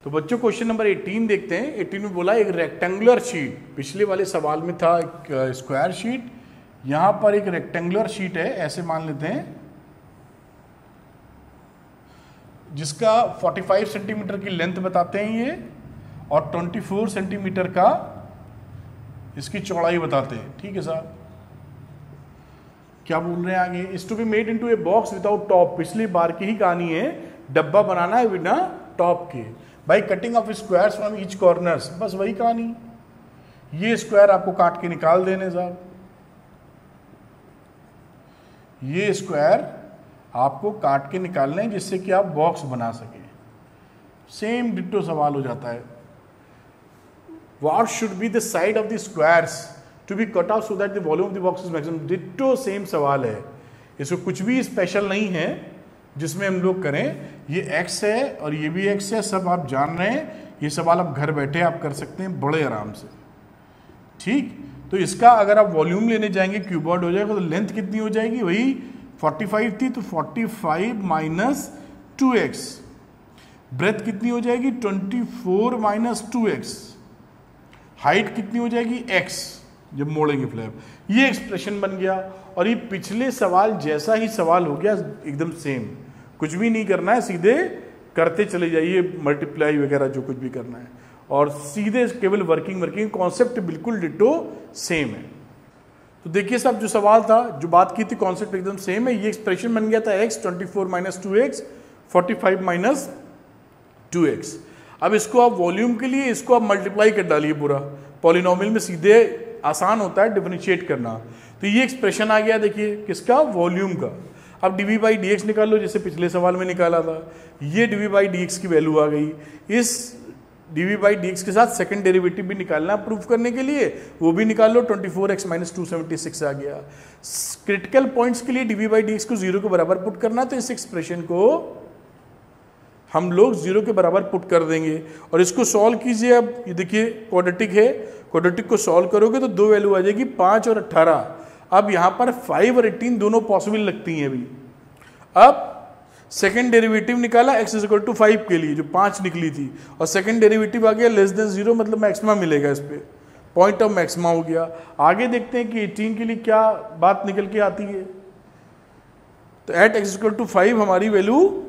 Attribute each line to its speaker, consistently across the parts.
Speaker 1: तो बच्चों question number 18 देखते हैं। 18 में बोला एक रेक्टेंगुलर शीट, पिछले वाले सवाल में था एक स्क्वायर शीट, यहां पर एक रेक्टेंगुलर शीट है, ऐसे मान लेते हैं, जिसका 45 सेंटीमीटर की लेंथ बताते हैं ये, और 24 सेंटीमीटर का इसकी चौड़ाई बताते हैं। ठीक है साहब, क्या बोल रहे हैं आगे? Is to be made into a box without top. पिछली बार की ही कहानी है, डब्बा बनाना है बिना टॉप के, by cutting of squares from each corners. बस वही कहानी, ये स्क्वायर आपको काट के निकाल देने साहब, ये स्क्वायर आपको काट के निकालने हैं जिससे कि आप बॉक्स बना सके। सेम डिट्टो सवाल हो जाता है, what should be the side of the squares to be cut off so that the volume of the box is maximum. Ditto same सवाल है, इसको कुछ भी स्पेशल नहीं है जिसमें हम लोग करें। ये x है और ये भी x है, सब आप जान रहे हैं। ये सवाल आप घर बैठे आप कर सकते हैं बड़े आराम से। ठीक, तो इसका अगर आप वॉल्यूम लेने जाएंगे क्यूबॉइड हो जाएगा, तो लेंथ कितनी हो जाएगी? वही 45 थी तो 45 माइनस 2x। ब्रेथ कितनी हो जाएगी? 24 माइनस 2x। हाइट कितनी हो जाएगी? x, जब मोड़ेंगे फ्लैप। ये एक्सप्रेशन बन गया, और ये पिछले सवाल जैसा ही सवाल हो गया, एकदम सेम। कुछ भी नहीं करना है, सीधे करते चले जाइए, मल्टीप्लाई वगैरह जो कुछ भी करना है, और सीधे केवल वर्किंग कॉन्सेप्ट बिल्कुल डिटो सेम है। तो देखिए साहब, जो सवाल था, जो बात की थी, कॉन्सेप्ट एकदम सेम है। ये एक्सप्रेशन बन गया था x 24 minus 2x 45 minus 2x। अब इसको आप वॉल्यूम के लिए इसको आप मल्टीप्लाई कर डालिए पूरा, पॉलिनोमियल में सीधे आसान होता है डिफरेंशिएट करना। तो ये एक्सप्रेशन आ गया, देखिए किसका? वॉल्यूम का। अब dv बाई डी एक्स निकाल लो, जैसे पिछले सवाल में निकाला था। ये dv बाई डी एक्स की वैल्यू आ गई। इस dv बाई डी एक्स के साथ सेकंड डेरिवेटिव भी निकालना प्रूफ करने के लिए, वो भी निकाल लो। 24x माइनस 276 आ गया। क्रिटिकल पॉइंट्स के लिए dv बाई डी एक्स को 0 के बराबर पुट करना, तो इस एक्सप्रेशन को हम लोग 0 के बराबर पुट कर देंगे, और इसको सॉल्व कीजिए। अब ये देखिए क्वाड्रेटिक है, क्वाड्रेटिक को सॉल्व करोगे तो दो वैल्यू आ जाएगी, 5 और 18। अब यहां पर 5 और 18 दोनों पॉसिबल लगती हैं अभी। अब सेकंड डेरिवेटिव निकाला x इज इक्वल टू 5 के लिए, जो 5 निकली थी, और सेकंड डेरिवेटिव आ गया लेस देन 0, मतलब मैक्सिमा मिलेगा इस पे, पॉइंट ऑफ मैक्सिमा हो गया। आगे देखते हैं कि 18 के लिए क्या बात निकल के आती है। तो एट x इक्वल टू 5 हमारी वैल्यू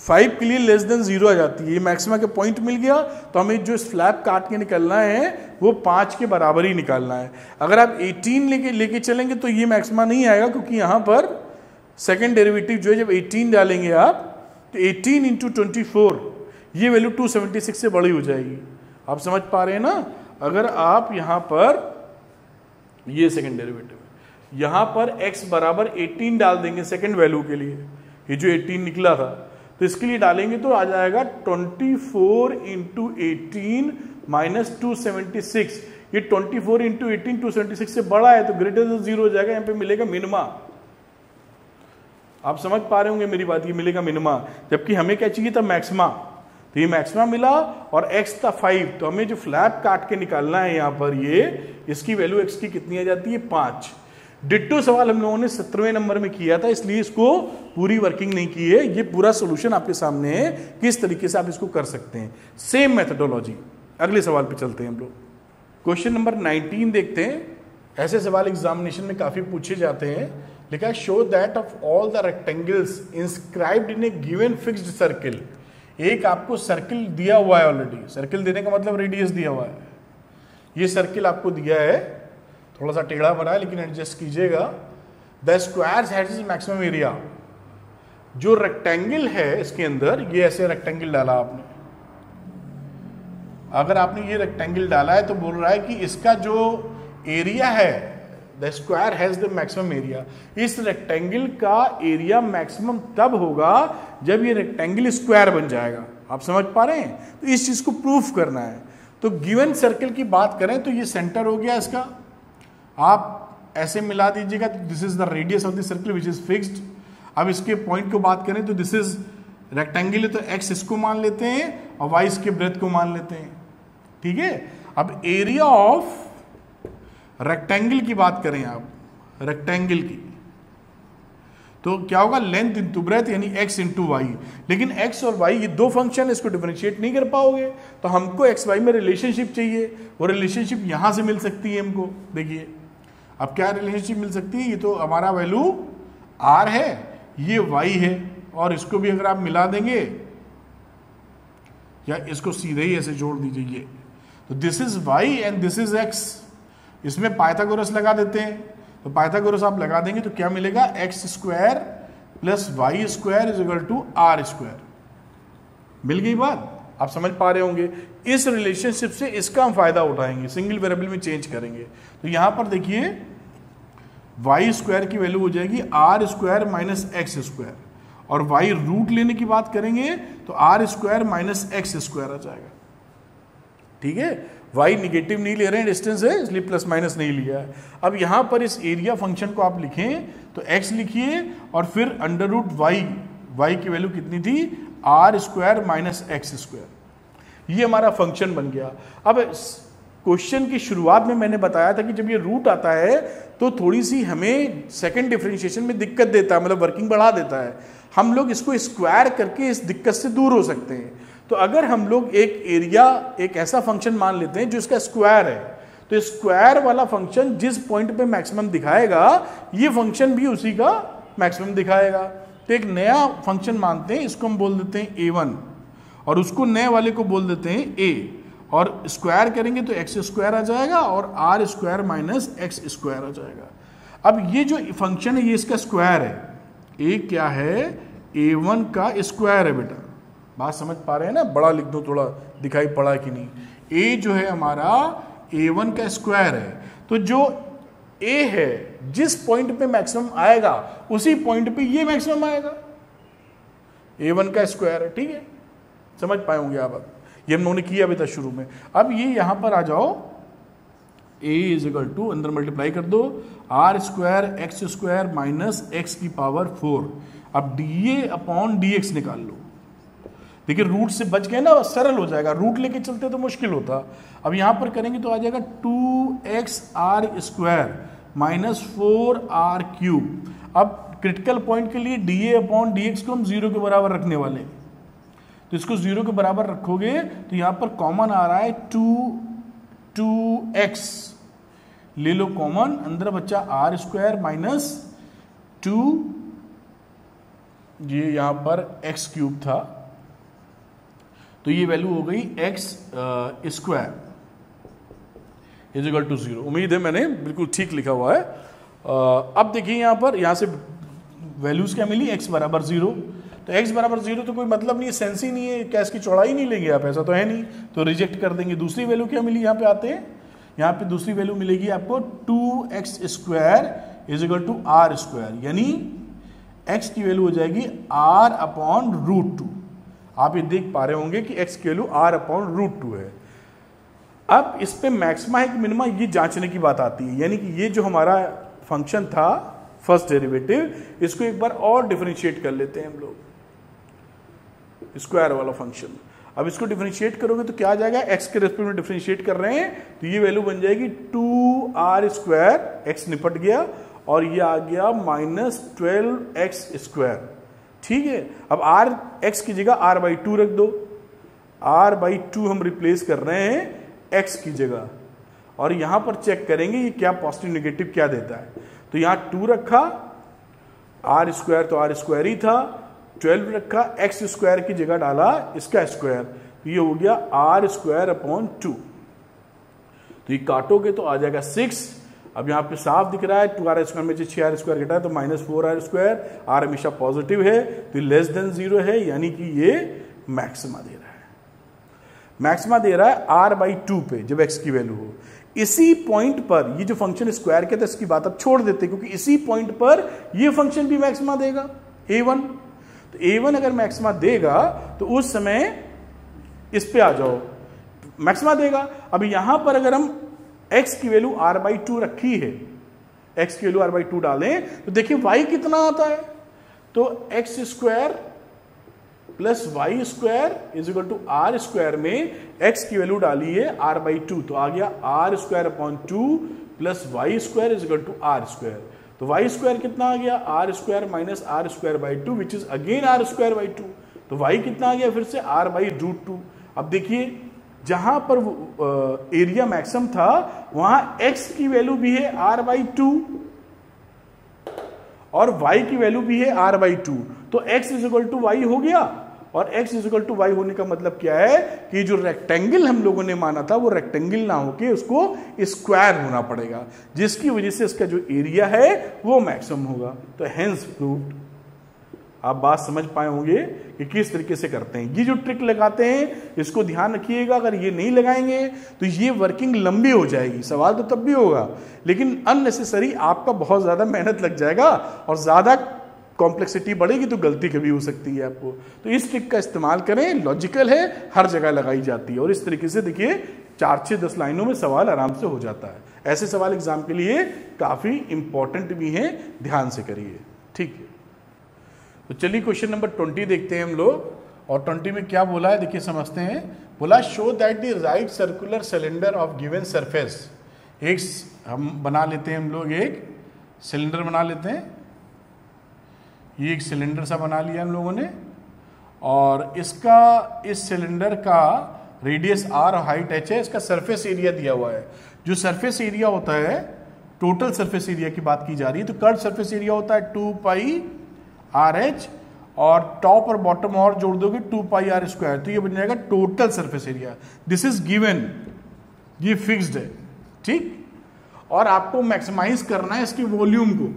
Speaker 1: 5 के लिए लेस देन 0 आ जाती है। ये मैक्सिमा के पॉइंट मिल गया, तो हमें जो स्लैब काट के निकलना है वो 5 के बराबर ही निकालना है। अगर आप 18 लेके चलेंगे तो ये मैक्सिमा नहीं आएगा, क्योंकि यहाँ पर सेकंड डेरिवेटिव जो है, जब 18 डालेंगे आप, तो 18 इंटू 24, ये वैल्यू 276 से बड़ी हो जाएगी। आप समझ पा रहे हैं ना? अगर आप यहाँ पर, ये सेकंड डेरिवेटिव, यहाँ पर x बराबर 18 डाल देंगे सेकंड वैल्यू के लिए, ये जो 18 निकला था, तो इसके लिए डालेंगे तो आ जाएगा 24 इंटू 18 माइनस 276। ये 24 इंटू 18 276 से बड़ा है, तो ग्रेटर देन 0 हो जाएगा। यहाँ पे मिलेगा मिनिमा। आप समझ पा रहे होंगे मेरी बात, ये मिलेगा मिनिमा, जबकि हमें क्या चाहिए था? मैक्सिमा। तो ये मैक्सिमा मिला, और x था 5, तो हमें जो फ्लैप काट के निकालना है यहाँ पर, ये इसकी वैल्यू x की कितनी आ जाती है? 5। डिट्टो सवाल हम लोगों ने 17वें नंबर में किया था, इसलिए इसको पूरी वर्किंग नहीं की है। ये पूरा सोल्यूशन आपके सामने है, किस तरीके से आप इसको कर सकते हैं, सेम मेथडोलॉजी। अगले सवाल पे चलते हैं हम लोग। क्वेश्चन नंबर 19 देखते हैं। ऐसे सवाल एग्जामिनेशन में काफी पूछे जाते हैं। लिखा है, show that of all the rectangles inscribed in A given fixed circle. एक आपको सर्किल दिया हुआ है ऑलरेडी, सर्किल देने का मतलब रेडियस दिया हुआ है। ये सर्किल आपको दिया है, थोड़ा सा टेढ़ा बना है लेकिन एडजस्ट कीजिएगा। The square has is maximum area. जो रेक्टेंगल है इसके अंदर, ये ऐसे रेक्टेंगल डाला आपने, अगर आपने ये रेक्टेंगल डाला है तो बोल रहा है कि इसका जो एरिया है, the square has the maximum area. इस रेक्टेंगल का एरिया मैक्सिमम तब होगा जब ये रेक्टेंगल स्क्वायर बन जाएगा। आप समझ पा रहे हैं? तो इस चीज को प्रूफ करना है। तो गिवन सर्कल की बात करें तो ये सेंटर हो गया इसका, आप ऐसे मिला दीजिएगा, तो this is the radius of the circle which is fixed. अब इसके पॉइंट को बात करें तो दिस इज रेक्टेंगल है, तो x इसको मान लेते हैं और y इसके ब्रेथ को मान लेते हैं। ठीक है, अब एरिया ऑफ रेक्टेंगल की बात करें आप, रेक्टेंगल की, तो क्या होगा, लेंथ इंटू ब्रेथ यानी x इंटू वाई। लेकिन x और y ये दो फंक्शन, इसको डिफरेंशिएट नहीं कर पाओगे, तो हमको एक्स वाई में रिलेशनशिप चाहिए। वो रिलेशनशिप यहां से मिल सकती है हमको। देखिए अब क्या रिलेशनशिप मिल सकती है, ये तो हमारा वैल्यू r है, ये y है, और इसको भी अगर आप मिला देंगे या इसको सीधे ही ऐसे जोड़ दीजिए, ये तो this is y and this is x। इसमें पाइथागोरस लगा देते हैं, तो पाइथागोरस आप लगा देंगे तो क्या मिलेगा, x square plus y square is equal to r square. मिल गई बात, आप समझ पा रहे होंगे। इस रिलेशनशिप से इसका हम फायदा उठाएंगे, सिंगल वेरिएबल में चेंज करेंगे। तो यहां पर देखिए वाई स्क्वायर की वैल्यू हो जाएगी r square minus x square, और वाई रूट लेने की बात करेंगे तो r square minus x square आ जाएगा। ठीक है, y निगेटिव नहीं ले रहे हैं, डिस्टेंस है इसलिए प्लस माइनस नहीं लिया है। अब यहां पर इस एरिया फंक्शन को आप लिखें तो x लिखिए और फिर अंडर रूट y की वैल्यू कितनी थी, r square minus x square. ये हमारा फंक्शन बन गया। अब क्वेश्चन की शुरुआत में मैंने बताया था कि जब ये रूट आता है तो थोड़ी सी हमें सेकंड डिफरेंशिएशन में दिक्कत देता है, मतलब वर्किंग बढ़ा देता है। हम लोग इसको स्क्वायर करके इस दिक्कत से दूर हो सकते हैं। तो अगर हम लोग एक एरिया, एक ऐसा फंक्शन मान लेते हैं जो इसका स्क्वायर है, तो स्क्वायर वाला फंक्शन जिस पॉइंट पे मैक्सिमम दिखाएगा, ये फंक्शन भी उसी का मैक्सिमम दिखाएगा। तो एक नया फंक्शन मानते हैं, इसको हम बोल देते हैं a1, और उसको नए वाले को बोल देते हैं a, और स्क्वायर करेंगे तो एक्स स्क्वायर आ जाएगा और r square minus x square आ जाएगा। अब ये जो फंक्शन है ये इसका स्क्वायर है। ए क्या है, a1 का स्क्वायर है बेटा। बात समझ पा रहे हैं ना, बड़ा लिख दो, थोड़ा दिखाई पड़ा कि नहीं। a जो है हमारा a1 का स्क्वायर है, तो जो a है जिस पॉइंट पे मैक्सिमम आएगा उसी पॉइंट पे ये मैक्सिमम आएगा, a1 का स्क्वायर है। ठीक है, समझ पाए होंगे आप। ये हम लोगों ने किया अभी था शुरू में। अब ये यहां पर आ जाओ, a इज इक्वल टू अंदर मल्टीप्लाई कर दो, r square x square minus x की पावर 4। अब डी अपॉन डी एक्स निकाल लो। देखिए रूट से बच गए ना, सरल हो जाएगा, रूट लेके चलते तो मुश्किल होता। अब यहां पर करेंगे तो आ जाएगा 2x r square minus 4r cube. अब क्रिटिकल पॉइंट के लिए डी अपॉन डी एक्स को हम 0 के बराबर रखने वाले, तो इसको 0 के बराबर रखोगे तो यहां पर कॉमन आ रहा है 2x, ले लो कॉमन, अंदर बच्चा आर स्क्वायर माइनस 2, ये यहां पर x क्यूब था, तो ये वैल्यू हो गई x square is equal to 0। उम्मीद है मैंने बिल्कुल ठीक लिखा हुआ है। अब देखिए यहां पर, यहां से वैल्यूज क्या मिली, x बराबर 0। तो x बराबर 0 तो कोई मतलब नहीं है, सेंस ही नहीं है, क्या इसकी चौड़ाई नहीं लेंगे आप, ऐसा तो है नहीं, तो रिजेक्ट कर देंगे। दूसरी वैल्यू क्या मिली, यहाँ पे आते हैं, यहाँ पे दूसरी वैल्यू मिलेगी आपको 2x square is equal to r square, यानी x की वैल्यू हो जाएगी r अपॉन रूट 2। आप ये देख पा रहे होंगे कि x की वैल्यू r अपॉन रूट 2 है। अब इस पे मैक्सिमा है कि मिनिमा, ये जांचने की बात आती है, यानी कि ये जो हमारा फंक्शन था फर्स्ट डेरिवेटिव, इसको एक बार और डिफरेंशिएट कर लेते हैं हम लोग, स्क्वायर वाला फंक्शन। अब इसको डिफरेंशिएट करोगे तो क्या आ जाएगा, x के रेस्पेक्ट में डिफरेंशिएट कर रहे हैं तो ये वैल्यू बन जाएगी 2r स्क्वायर, x निपट गया, और ये आ गया माइनस 12x स्क्वायर। ठीक है, अब r x की जगह r बाई 2 रख दो, r बाई 2 हम रिप्लेस कर रहे हैं x की जगह, और यहां पर चेक करेंगे ये क्या पॉजिटिव नेगेटिव क्या देता है। तो यहां 2 रखा, r स्क्वायर तो r स्क्वायर ही था, 12 रखा, x स्क्वायर की जगह डाला इसका स्क्वायर, तो ये हो गया r स्क्वायर अपॉन 2। तो ये काटोगे तो आ जाएगा 6। अब यहाँ पे साफ दिख रहा है 2r स्क्वायर में से 6r स्क्वायर घटा है तो माइनस 4r स्क्वायर, r हमेशा पॉजिटिव है तो लेस देन 0 है, यानी कि ये मैक्सिमा दे रहा है। मैक्सिमा दे रहा है r बाई 2 पे जब x की वैल्यू हो। इसी पॉइंट पर ये जो फंक्शन स्क्वायर के था इसकी बात अब छोड़ देते, क्योंकि इसी पॉइंट पर ये फंक्शन भी मैक्सिमा देगा a1। तो a1 अगर मैक्सिमा देगा तो उस समय इस पे आ जाओ, मैक्सिमा देगा। अब यहां पर अगर हम x की वैल्यू r बाई 2 रखी है, x की वैल्यू r बाई 2 डालें तो देखिए y कितना आता है, तो x square plus y square is equal to r square में x की वैल्यू डाली है r बाई 2, तो आ गया r square upon 2 plus y square is equal to r square. तो वाई स्क्वायर कितना आ गया, r square minus r square by 2 which is again r square by 2। तो वाई कितना आ गया फिर से आर बाई रूट 2। अब देखिए जहां पर एरिया मैक्सिमम था वहां एक्स की वैल्यू भी है आर बाई 2 और y की वैल्यू भी है r बाई 2। तो x is equal to y हो गया, और x is equal to y होने का मतलब क्या है कि जो रेक्टेंगल हम लोगों ने माना था वो रेक्टेंगल ना होके उसको स्क्वायर होना पड़ेगा, जिसकी वजह से इसका जो एरिया है वो मैक्सिमम होगा। तो हेंस प्रूव्ड। आप बात समझ पाए होंगे कि किस तरीके से करते हैं। ये जो ट्रिक लगाते हैं इसको ध्यान रखिएगा, अगर ये नहीं लगाएंगे तो ये वर्किंग लंबी हो जाएगी। सवाल तो तब भी होगा लेकिन अननेसेसरी आपका बहुत ज्यादा मेहनत लग जाएगा और ज्यादा कॉम्प्लेक्सिटी बढ़ेगी तो गलती कभी हो सकती है आपको। तो इस ट्रिक का इस्तेमाल करें, लॉजिकल है, हर जगह लगाई जाती है और इस तरीके से देखिए 4-6-10 लाइनों में सवाल आराम से हो जाता है। ऐसे सवाल एग्जाम के लिए काफी इंपॉर्टेंट भी हैं, ध्यान से करिए। ठीक है, तो चलिए क्वेश्चन नंबर 20 देखते हैं हम लोग। और 20 में क्या बोला है देखिए समझते हैं। बोला show that the right circular cylinder of given surface. एक हम बना लेते हैं, हम लोग एक सिलेंडर बना लेते हैं। ये एक सिलेंडर सा बना लिया हम लोगों ने और इसका इस सिलेंडर का रेडियस r और हाइट h है। इसका सरफेस एरिया दिया हुआ है। जो सरफेस एरिया होता है, टोटल सरफेस एरिया की बात की जा रही है, तो कर्व सरफेस एरिया होता है 2 पाई RH और टॉप और बॉटम और जोड़ दोगे 2 पाई r स्क्वायर, तो ये बन जाएगा total surface area. This is given, ये फिक्स्ड है, ठीक। और आपको मैक्सिमाइज करना है इसकी वॉल्यूम को,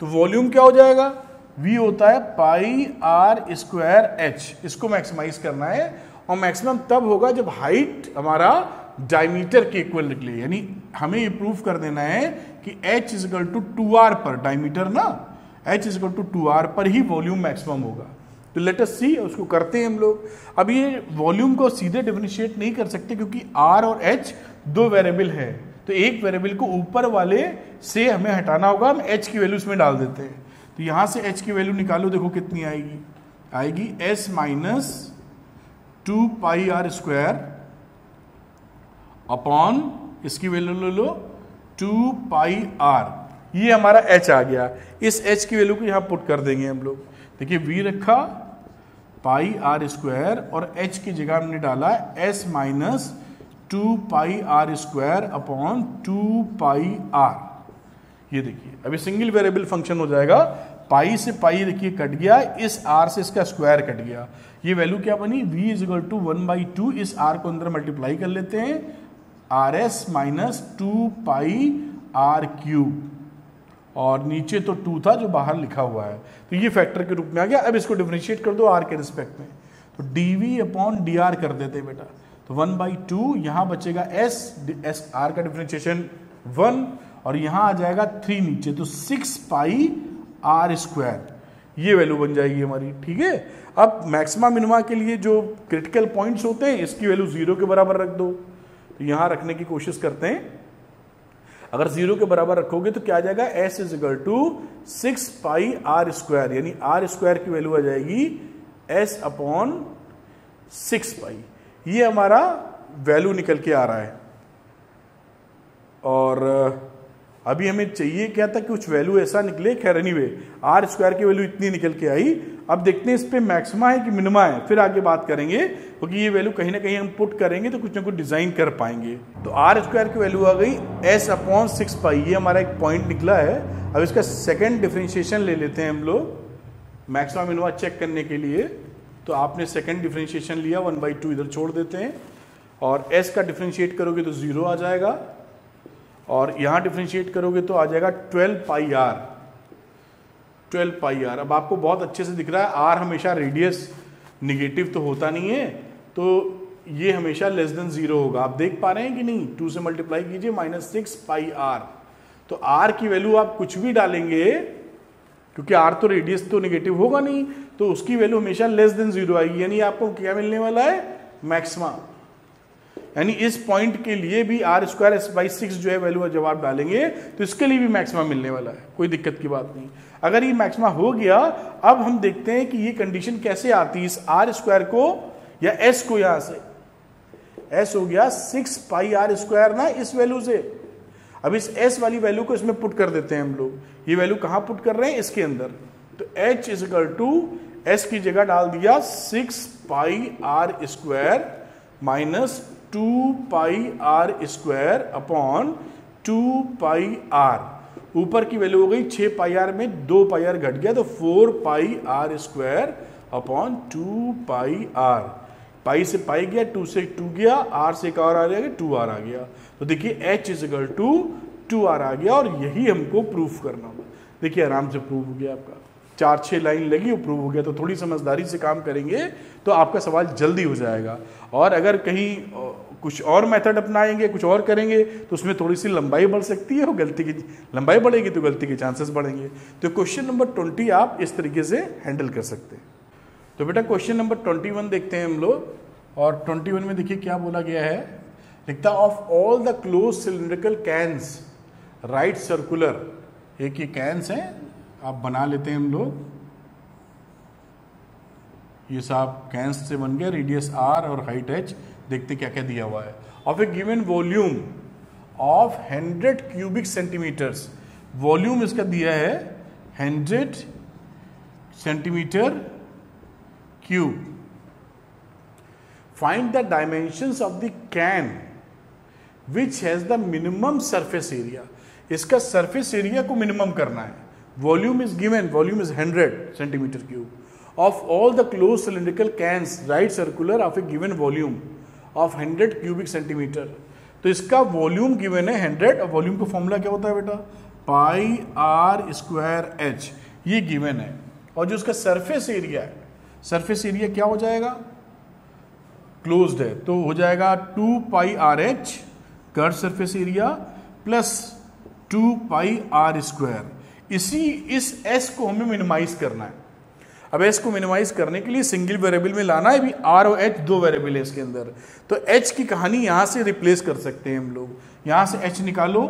Speaker 1: तो वॉल्यूम क्या हो जाएगा, V होता है पाई r स्क्वायर h। इसको मैक्सिमाइज करना है और मैक्सिमम तब होगा जब हाइट हमारा डायमीटर के इक्वल निकले। यानी हमें ये प्रूफ कर देना है कि h is equal to 2r पर, डायमीटर ना, h is equal to 2r पर ही वॉल्यूम मैक्सिमम होगा। तो लेट अस सी, उसको करते हैं हम लोग। अब ये वॉल्यूम को सीधे डिफरेंशिएट नहीं कर सकते क्योंकि r और h दो वेरिएबल है, तो एक वेरिएबल को ऊपर वाले से हमें हटाना होगा। हम h की वैल्यू इसमें डाल देते हैं, तो यहां से h की वैल्यू निकालो, देखो कितनी आएगी, आएगी s minus 2 pi r square upon इसकी वैल्यू ले लो 2 पाई r। ये हमारा h आ गया। इस h की वैल्यू को यहां पुट कर देंगे हम लोग। देखिए v रखा पाई r स्क्वायर और h की जगह हमने डाला s minus 2 pi r square upon 2 pi r। ये देखिए अभी सिंगल वेरिएबल फंक्शन हो जाएगा। पाई से पाई देखिए कट गया, इस r से इसका स्क्वायर कट गया। ये वैल्यू क्या बनी, v इज इक्वल टू 1/2। इस r को अंदर मल्टीप्लाई कर लेते हैं, rs minus 2 pi r cube, और नीचे तो 2 था जो बाहर लिखा हुआ है, तो ये फैक्टर के रूप में आ गया। अब इसको डिफरेंशिएट कर दो r के रिस्पेक्ट में, तो dv अपॉन dr कर देते हैं बेटा। तो 1/2 यहां बचेगा s r का डिफरेंशिएशन 1 और यहां आ जाएगा 3 नीचे, तो 6 पाई r स्क्वायर, ये वैल्यू बन जाएगी हमारी। ठीक है, अब मैक्सिमा मिनिमा के लिए जो क्रिटिकल पॉइंट्स होते हैं इसकी वैल्यू 0 के बराबर रख दो। तो यहां रखने की कोशिश करते हैं। अगर 0 के बराबर रखोगे तो क्या आ जाएगा, s is equal to 6 pi r square, यानी r स्क्वायर की वैल्यू आ जाएगी s अपॉन 6 पाई। ये हमारा वैल्यू निकल के आ रहा है। और अभी हमें चाहिए क्या था कि कुछ वैल्यू ऐसा निकले, खैर एनीवे r स्क्वायर की वैल्यू इतनी निकल के आई। अब देखते हैं इस पे मैक्सिमा है कि मिनिमा है, फिर आगे बात करेंगे, क्योंकि ये वैल्यू कहीं ना कहीं हम पुट करेंगे तो कुछ ना कुछ डिजाइन कर पाएंगे। तो r स्क्वायर की वैल्यू आ गई s अपॉन 6 पाई, ये हमारा एक पॉइंट निकला है। अब इसका सेकेंड डिफरेंशिएशन ले लेते हैं हम लोग मैक्सिमा मिनिमा चेक करने के लिए। तो आपने सेकेंड डिफरेंशिएशन लिया, 1/2 इधर छोड़ देते हैं, और s का डिफरेंशिएट करोगे तो 0 आ जाएगा, और यहां डिफरेंशिएट करोगे तो आ जाएगा 12 पाई r, 12 पाई r। अब आपको बहुत अच्छे से दिख रहा है r हमेशा रेडियस निगेटिव तो होता नहीं है, तो ये हमेशा लेस देन 0 होगा। आप देख पा रहे हैं कि नहीं, 2 से मल्टीप्लाई कीजिए, -6 पाई r। तो r की वैल्यू आप कुछ भी डालेंगे, क्योंकि r तो रेडियस तो निगेटिव होगा नहीं, तो उसकी वैल्यू हमेशा लेस देन 0 आएगी। यानी आपको क्या मिलने वाला है, मैक्सिमा। यानी इस पॉइंट के लिए भी r स्क्वायर s/6 जो है वैल्यू जब आप डालेंगे तो इसके लिए भी मैक्सिमा मिलने वाला है, कोई दिक्कत की बात नहीं। अगर ये मैक्सिमा हो गया, अब हम देखते हैं कि ये कंडीशन कैसे आती है, इस r स्क्वायर को या s को, यहां से s हो गया 6 पाई r स्क्वायर ना, इस वैल्यू से। अब इस s वाली वैल्यू को इसमें पुट कर देते हैं हम लोग, ये वैल्यू कहाँ पुट कर रहे हैं, इसके अंदर। तो h is equal to s की जगह डाल दिया 6 pi r square minus 2 pi r square upon 2 pi r, ऊपर की वैल्यू हो गई 6 पाई r में 2 पाई r घट गया तो 4 pi r square upon 2 pi r, पाई से पाई गया, 2 से 2 गया, r से एक और आ गया, 2r आ गया। तो देखिए h is equal to 2r आ गया और यही हमको प्रूफ करना होगा। देखिए आराम से प्रूफ हो गया आपका, 4-6 लाइन लगी वो प्रूफ हो गया। तो थोड़ी समझदारी से काम करेंगे तो आपका सवाल जल्दी हो जाएगा। और अगर कहीं कुछ और मेथड अपनाएंगे, कुछ और करेंगे तो उसमें थोड़ी सी लंबाई बढ़ सकती है और गलती की लंबाई बढ़ेगी तो गलती के चांसेस बढ़ेंगे। तो क्वेश्चन नंबर 20 आप इस तरीके से हैंडल कर सकते हैं। तो बेटा क्वेश्चन नंबर 21 देखते हैं हम लोग, और 21 में देखिए क्या बोला गया है, लिखता of all the closed cylindrical cans right circular. एक ये कैंस है, आप बना लेते हैं हम लोग, ये साहब कैंस से बन गया, रेडियस r और हाइट h। देखते क्या क्या दिया हुआ है। Of a given volume of 100 cubic centimetres, volume इसका दिया है 100 centimetre cube. Find the dimensions of the can which has the minimum surface area. इसका सरफेस एरिया को मिनिमम करना है। Volume is given, volume is 100 centimetre cube. Of all the closed cylindrical cans right circular of a given volume of 100 cubic centimetre. तो इसका volume given है 100, और volume का formula क्या होता है बेटा, पाई r स्क्वायर h, ये गिवन है। और जो उसका सरफेस एरिया है, सरफेस एरिया क्या हो जाएगा, क्लोज्ड है तो हो जाएगा 2 pi r h curve surface area plus 2 pi r square. इस s को हमें मिनिमाइज करना है। अब s को मिनिमाइज करने के लिए सिंगल वेरिएबल में लाना है, भी r और h दो वेरिएबल है इसके अंदर। तो h की कहानी यहां से रिप्लेस कर सकते हैं हम लोग, यहां से h निकालो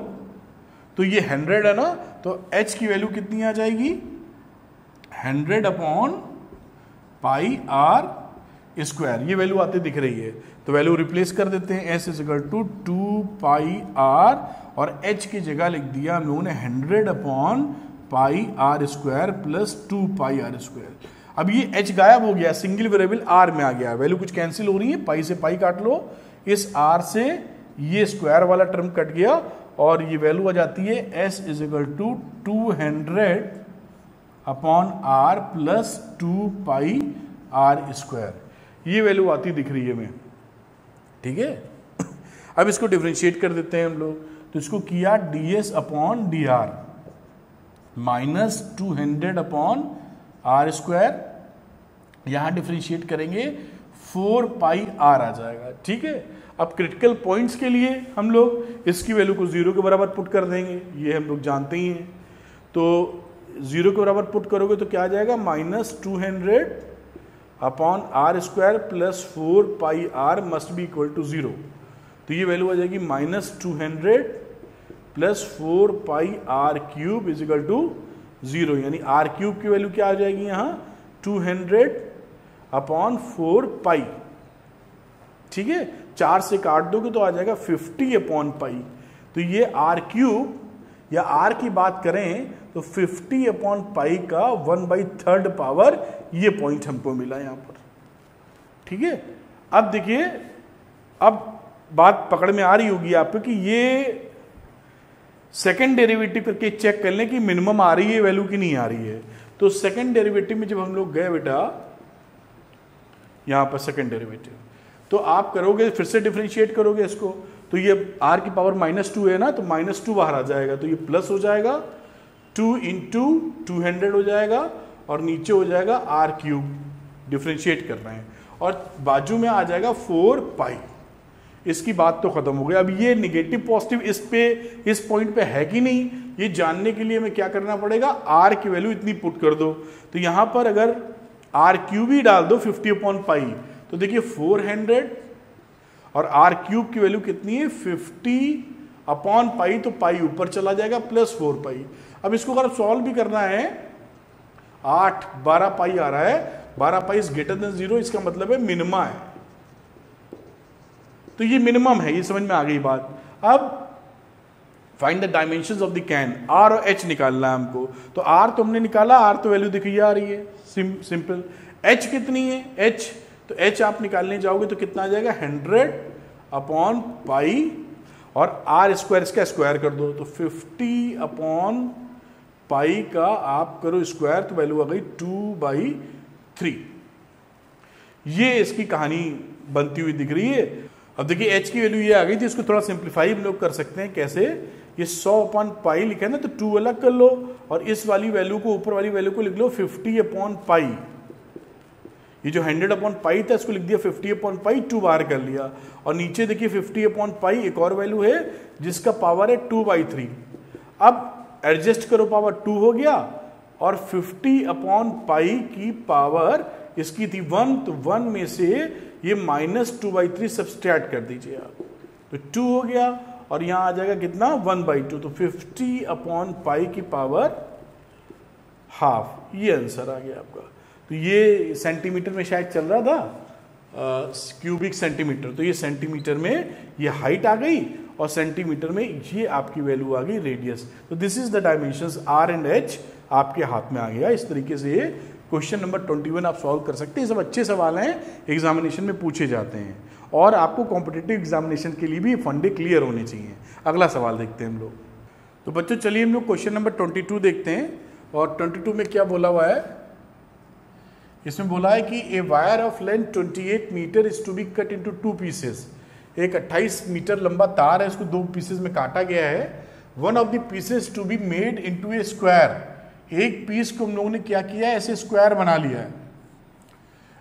Speaker 1: तो ये 100 है ना, तो h की वैल्यू कितनी आ जाएगी, 100 अपॉन पाई r स्क्वायर, ये वैल्यू आती दिख रही है। तो वैल्यू रिप्लेस कर देते हैं, s is equal to 2 pi r और h की जगह लिख दिया हम लोगों ने 100 upon pi r square plus 2 pi r square. अब ये h गायब हो गया, सिंगल वेरिएबल r में आ गया, वैल्यू कुछ कैंसिल हो रही है, पाई से पाई काट लो, इस r से ये स्क्वायर वाला टर्म कट गया और ये वैल्यू आ जाती है s is equal to 200 upon r plus 2 pi r square. ये वैल्यू आती दिख रही है हमें, ठीक है। अब इसको डिफरेंशिएट कर देते हैं हम लोग, तो इसको किया ds upon dr minus 200 upon r square, यहां डिफरेंशिएट करेंगे 4 पाई r आ जाएगा, ठीक है। अब क्रिटिकल पॉइंट्स के लिए हम लोग इसकी वैल्यू को 0 के बराबर पुट कर देंगे, ये हम लोग जानते ही हैं। तो 0 के बराबर पुट करोगे तो क्या आ जाएगा, minus 200 upon r square plus 4 pi r must be equal to 0। तो ये वैल्यू आ जाएगी minus 200 plus 4 pi r cube is equal to 0, यानी r क्यूब की वैल्यू क्या आ जाएगी यहाँ 200 अपॉन 4 पाई, ठीक है। 4 से काट दोगे तो आ जाएगा 50 अपॉन पाई। तो ये r क्यूब या r की बात करें तो 50 अपॉन पाई का 1/3 पावर, ये पॉइंट हमको मिला यहाँ पर, ठीक है। अब देखिए, अब बात पकड़ में आ रही होगी आपको कि ये सेकेंड डेरिवेटिव करके चेक कर लें कि मिनिमम आ रही है वैल्यू की नहीं आ रही है। तो सेकेंड डेरिवेटिव में जब हम लोग गए बेटा यहां पर सेकेंड डेरिवेटिव, तो आप करोगे फिर से डिफरेंशिएट करोगे इसको, तो ये r की पावर -2 है ना, तो -2 बाहर आ जाएगा, तो ये प्लस हो जाएगा 2 इंटू 200 हो जाएगा और नीचे हो जाएगा r क्यूब, डिफरेंशिएट कर रहे हैं, और बाजू में आ जाएगा 4 पाई। इसकी बात तो खत्म हो गई। अब ये निगेटिव पॉजिटिव इस पॉइंट पे है कि नहीं, ये जानने के लिए हमें क्या करना पड़ेगा, r की वैल्यू इतनी पुट कर दो। तो यहां पर अगर r क्यूब ही डाल दो 50 अपॉन पाई, तो देखिए 400 और r क्यूब की वैल्यू कितनी है 50 अपॉन पाई, तो पाई ऊपर चला जाएगा प्लस 4 पाई। अब इसको अगर सॉल्व भी करना है, 12 पाई आ रहा है, 12 पाई इज ग्रेटर देन 0, इसका मतलब है मिनिमा है, तो ये मिनिमम है, ये समझ में आ गई बात। अब find the dimensions of the can, r और एच निकालना है हमको। तो आर तो हमने निकाला, आर तो वैल्यू देखिए आ रही है, सिंपल। एच कितनी है, एच, तो एच आप निकालने जाओगे तो कितना आ जाएगा 100/पाई, और आर स्क्वायर इसका स्क्वायर कर दो तो 50/पाई का आप करो स्क्वायर तो वैल्यू आ गई 2/3। ये इसकी कहानी बनती हुई दिख रही है। अब देखिए h की वैल्यू ये आ गई थी, इसको थोड़ा सिंप्लीफाई हम लोग कर सकते हैं। कैसे, ये 100/पाई लिखा है ना, तो 2 अलग कर लो और इस वाली वैल्यू को, ऊपर वाली वैल्यू को लिख लो 50/पाई। ये जो 100/पाई था इसको लिख दिया 50/पाई, 2 बाहर कर लिया। और नीचे देखिए 50/पाई एक और वैल्यू है जिसका पावर है 2/3। अब एडजस्ट करो, पावर 2 हो गया, और 50/पाई की पावर इसकी थी 1, तो 1 में से ये -2/3 सब्सट्रैक्ट कर दीजिए आप, तो 2 हो गया, और यहां आ जाएगा कितना 1/2, तो 50/पाई की पावर हाफ। ये आंसर आ गया आपका। तो ये सेंटीमीटर में शायद चल रहा था, क्यूबिक सेंटीमीटर, तो ये सेंटीमीटर में ये हाइट आ गई और सेंटीमीटर में ये आपकी वैल्यू आ गई रेडियस। तो this is the dimensions r and h आपके हाथ में आ गया। इस तरीके से ये क्वेश्चन नंबर 21 आप सॉल्व कर सकते हैं। सब अच्छे सवाल हैं, एग्जामिनेशन में पूछे जाते हैं, और आपको कॉम्पिटिटिव एग्जामिनेशन के लिए भी फंडे क्लियर होने चाहिए। अगला सवाल देखते हैं हम लोग। तो बच्चों चलिए हम लोग क्वेश्चन नंबर 22 देखते हैं। और 22 में क्या बोला हुआ है, इसमें बोला है कि a wire of length 28 metre is to be cut into 2 pieces. एक 28 मीटर लंबा तार है, इसको 2 पीसेस में काटा गया है। One of the pieces to be made into a square. एक पीस को हम लोगों ने क्या किया है, ऐसे स्क्वायर बना लिया है।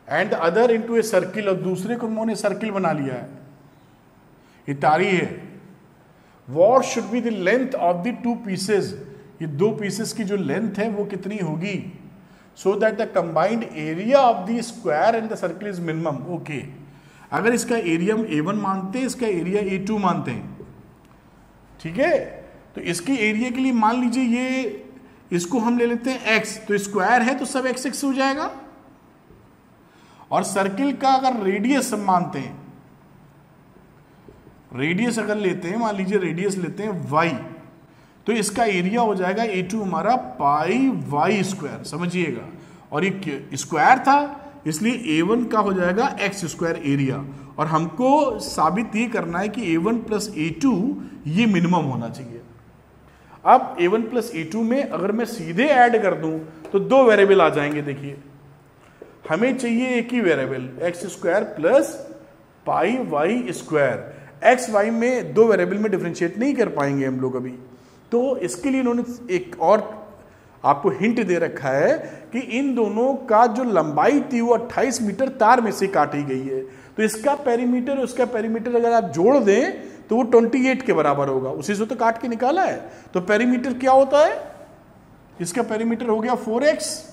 Speaker 1: And the other into a circle, और दूसरे को हम लोगों ने सर्किल बना लिया है। ये तारी है। What should be the length of the 2 pieces. ये 2 पीसेस की जो लेंथ है वो कितनी होगी, सो that the combined area of the square and the circle is minimum. Okay, अगर इसका एरिया हम A1 मानते हैं, इसका एरिया A2 मानते हैं, ठीक है, तो इसके एरिया के लिए मान लीजिए ये, इसको हम ले लेते हैं x, तो स्क्वायर है तो सब x हो जाएगा। और सर्किल का अगर रेडियस हम मानते हैं, रेडियस अगर लेते हैं, मान लीजिए रेडियस लेते हैं y, तो इसका एरिया हो जाएगा A2 हमारा πy², समझिएगा। और ये स्क्वायर था इसलिए A1 का हो जाएगा x² एरिया। और हमको साबित ये करना है कि A1 + A2 ये मिनिमम होना चाहिए। अब A1 + A2 में अगर मैं सीधे ऐड कर दूं तो 2 वेरिएबल आ जाएंगे। देखिए हमें चाहिए एक ही variable x² + πy²। x y में 2 वेरिएबल में डिफरेंशिएट नहीं कर पाएंगे हम लोग अभी, तो इसके लिए इन्होंने एक और आपको हिंट दे रखा है कि इन दोनों का जो लंबाई थी वो 28 मीटर तार में से काटी गई है। तो इसका पेरीमीटर और उसका पेरीमीटर अगर आप जोड़ दें तो वो 28 के बराबर होगा। उसी से तो काट के निकाला है। तो पेरीमीटर क्या होता है, इसका पेरीमीटर हो गया 4x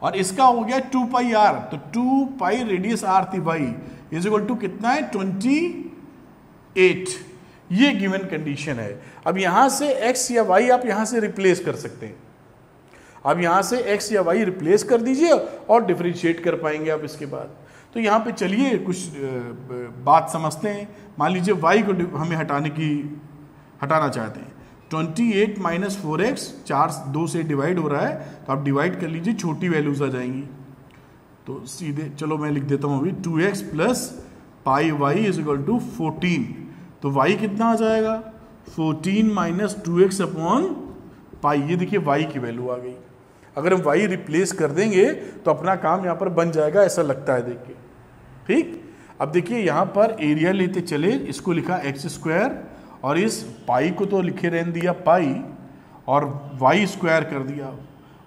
Speaker 1: और इसका हो गया 2πr। तो 2π रेडियस r थी भाई, इज इक्वल टू कितना है 28। ये गिवन कंडीशन है। अब यहां से x या y आप यहां से रिप्लेस कर सकते हैं। अब यहां से x या y रिप्लेस कर दीजिए और डिफरेंशिएट कर पाएंगे आप इसके बाद। तो यहां पे चलिए कुछ बात समझते हैं। मान लीजिए y को हमें हटाना चाहते हैं। 28 - 4x 4 2 से डिवाइड हो रहा है, तो आप डिवाइड कर लीजिए, छोटी वैल्यूज आ जाएंगी। तो सीधे चलो मैं लिख देता हूं अभी 2x + πy = 14। तो y कितना आ जाएगा 14 - 2x/π। ये देखिए y की वैल्यू आ गई। अगर हम y रिप्लेस कर देंगे तो अपना काम यहां पर बन जाएगा, ऐसा लगता है देखिए। ठीक, अब देखिए यहां पर एरिया लेते चले, इसको लिखा x² और इस पाई को तो लिखे रहने दिया पाई और y² कर दिया।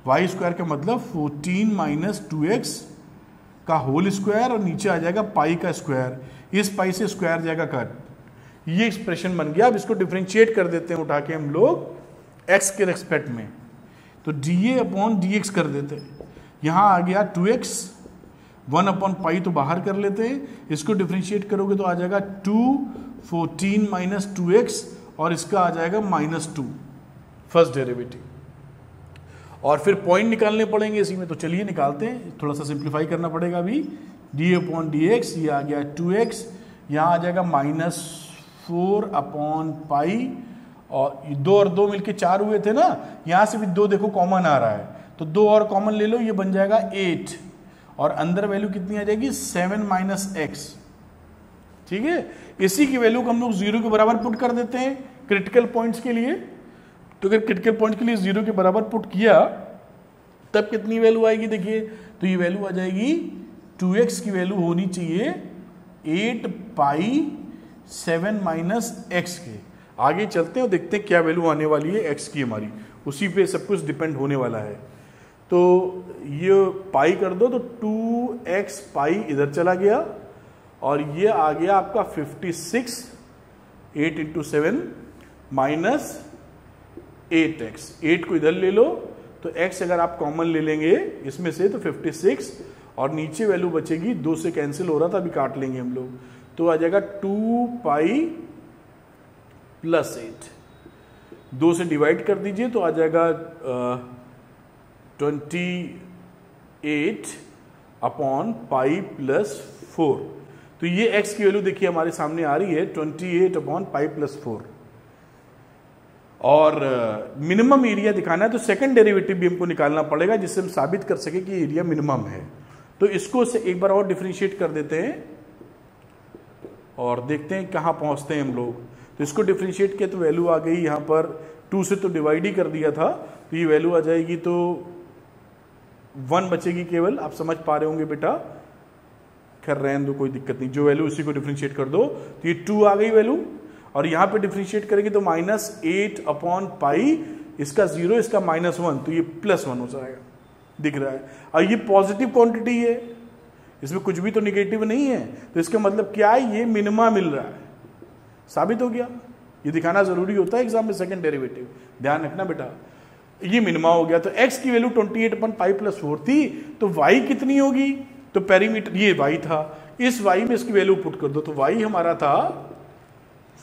Speaker 1: y² का मतलब 14 - 2x का होल स्क्वायर और नीचे आ जाएगा पाई का स्क्वायर। इस पाई से स्क्वायर जाएगा कट। ये एक्सप्रेशन बन गया। अब इसको डिफरेंशिएट कर देते हैं उठा के हम लोग x के रेस्पेक्ट में, तो dA/dx कर देते हैं। यहां आ गया 2x, 1/π तो बाहर कर लेते हैं। इसको डिफरेंशिएट करोगे तो आ जाएगा 2 14 - 2x और इसका आ जाएगा -2 फर्स्ट डेरिवेटिव। और फिर पॉइंट निकालने पड़ेंगे इसी में, तो चलिए निकालते हैं। थोड़ा सा सिंप्लीफाई करना पड़ेगा अभी। dA/dx ये आ गया 2x, यहाँ आ जाएगा -4/π और 2 और 2 मिलके 4 हुए थे ना, यहां से भी 2 देखो कॉमन आ रहा है, तो 2 और कॉमन ले लो, ये बन जाएगा 8 और अंदर वैल्यू कितनी आ जाएगी 7 माइनस एक्स। ठीक है, इसी की वैल्यू को हम लोग 0 के बराबर पुट कर देते हैं क्रिटिकल पॉइंट्स के लिए। तो अगर क्रिटिकल पॉइंट के लिए 0 के बराबर पुट किया तब कितनी वैल्यू आएगी देखिए, तो ये वैल्यू आ जाएगी 2x की वैल्यू होनी चाहिए 8 पाई 7 माइनस एक्स के। आगे चलते हैं और देखते हैं क्या वैल्यू आने वाली है x की हमारी, उसी पे सब कुछ डिपेंड होने वाला है। तो ये पाई कर दो तो 2x पाई इधर चला गया और ये आ गया आपका 56, 8 इंटू 7 माइनस 8x। 8 को इधर ले लो तो x अगर आप कॉमन ले लेंगे इसमें से तो 56 और नीचे वैल्यू बचेगी, 2 से कैंसिल हो रहा था अभी काट लेंगे हम लोग, तो आ जाएगा 2 पाई प्लस 8। 2 से डिवाइड कर दीजिए तो आ जाएगा 28 अपॉन पाई प्लस 4। तो ये x की वैल्यू देखिए हमारे सामने आ रही है 28 अपॉन पाई प्लस 4। और मिनिमम एरिया दिखाना है तो सेकंड डेरिवेटिव भी हमको निकालना पड़ेगा जिससे हम साबित कर सके कि एरिया मिनिमम है। तो इसको से एक बार और डिफरेंशिएट कर देते हैं और देखते हैं कहाँ पहुंचते हैं हम लोग। तो इसको डिफरेंशिएट किया तो वैल्यू आ गई यहाँ पर 2 से तो डिवाइड ही कर दिया था, तो ये वैल्यू आ जाएगी तो 1 बचेगी केवल। आप समझ पा रहे होंगे बेटा, खैर रहने दो कोई दिक्कत नहीं, जो वैल्यू उसी को डिफरेंशिएट कर दो। तो ये 2 आ गई वैल्यू और यहाँ पे डिफरेंशिएट करेंगे तो -8 अपॉन पाई, इसका 0 इसका -1, तो ये +1 हो जाएगा, दिख रहा है। और ये पॉजिटिव क्वांटिटी है, इसमें कुछ भी तो निगेटिव नहीं है, तो इसका मतलब क्या है, ये मिनिमा मिल रहा है, साबित हो गया। ये दिखाना जरूरी होता है एग्जाम में, सेकंड डेरिवेटिव ध्यान रखना बेटा। ये मिनिमा हो गया, तो x की वैल्यू 28 अपॉन पाई प्लस 4 थी, तो y कितनी होगी, तो पेरीमीटर ये y था, इस y में इसकी वैल्यू पुट कर दो, तो y हमारा था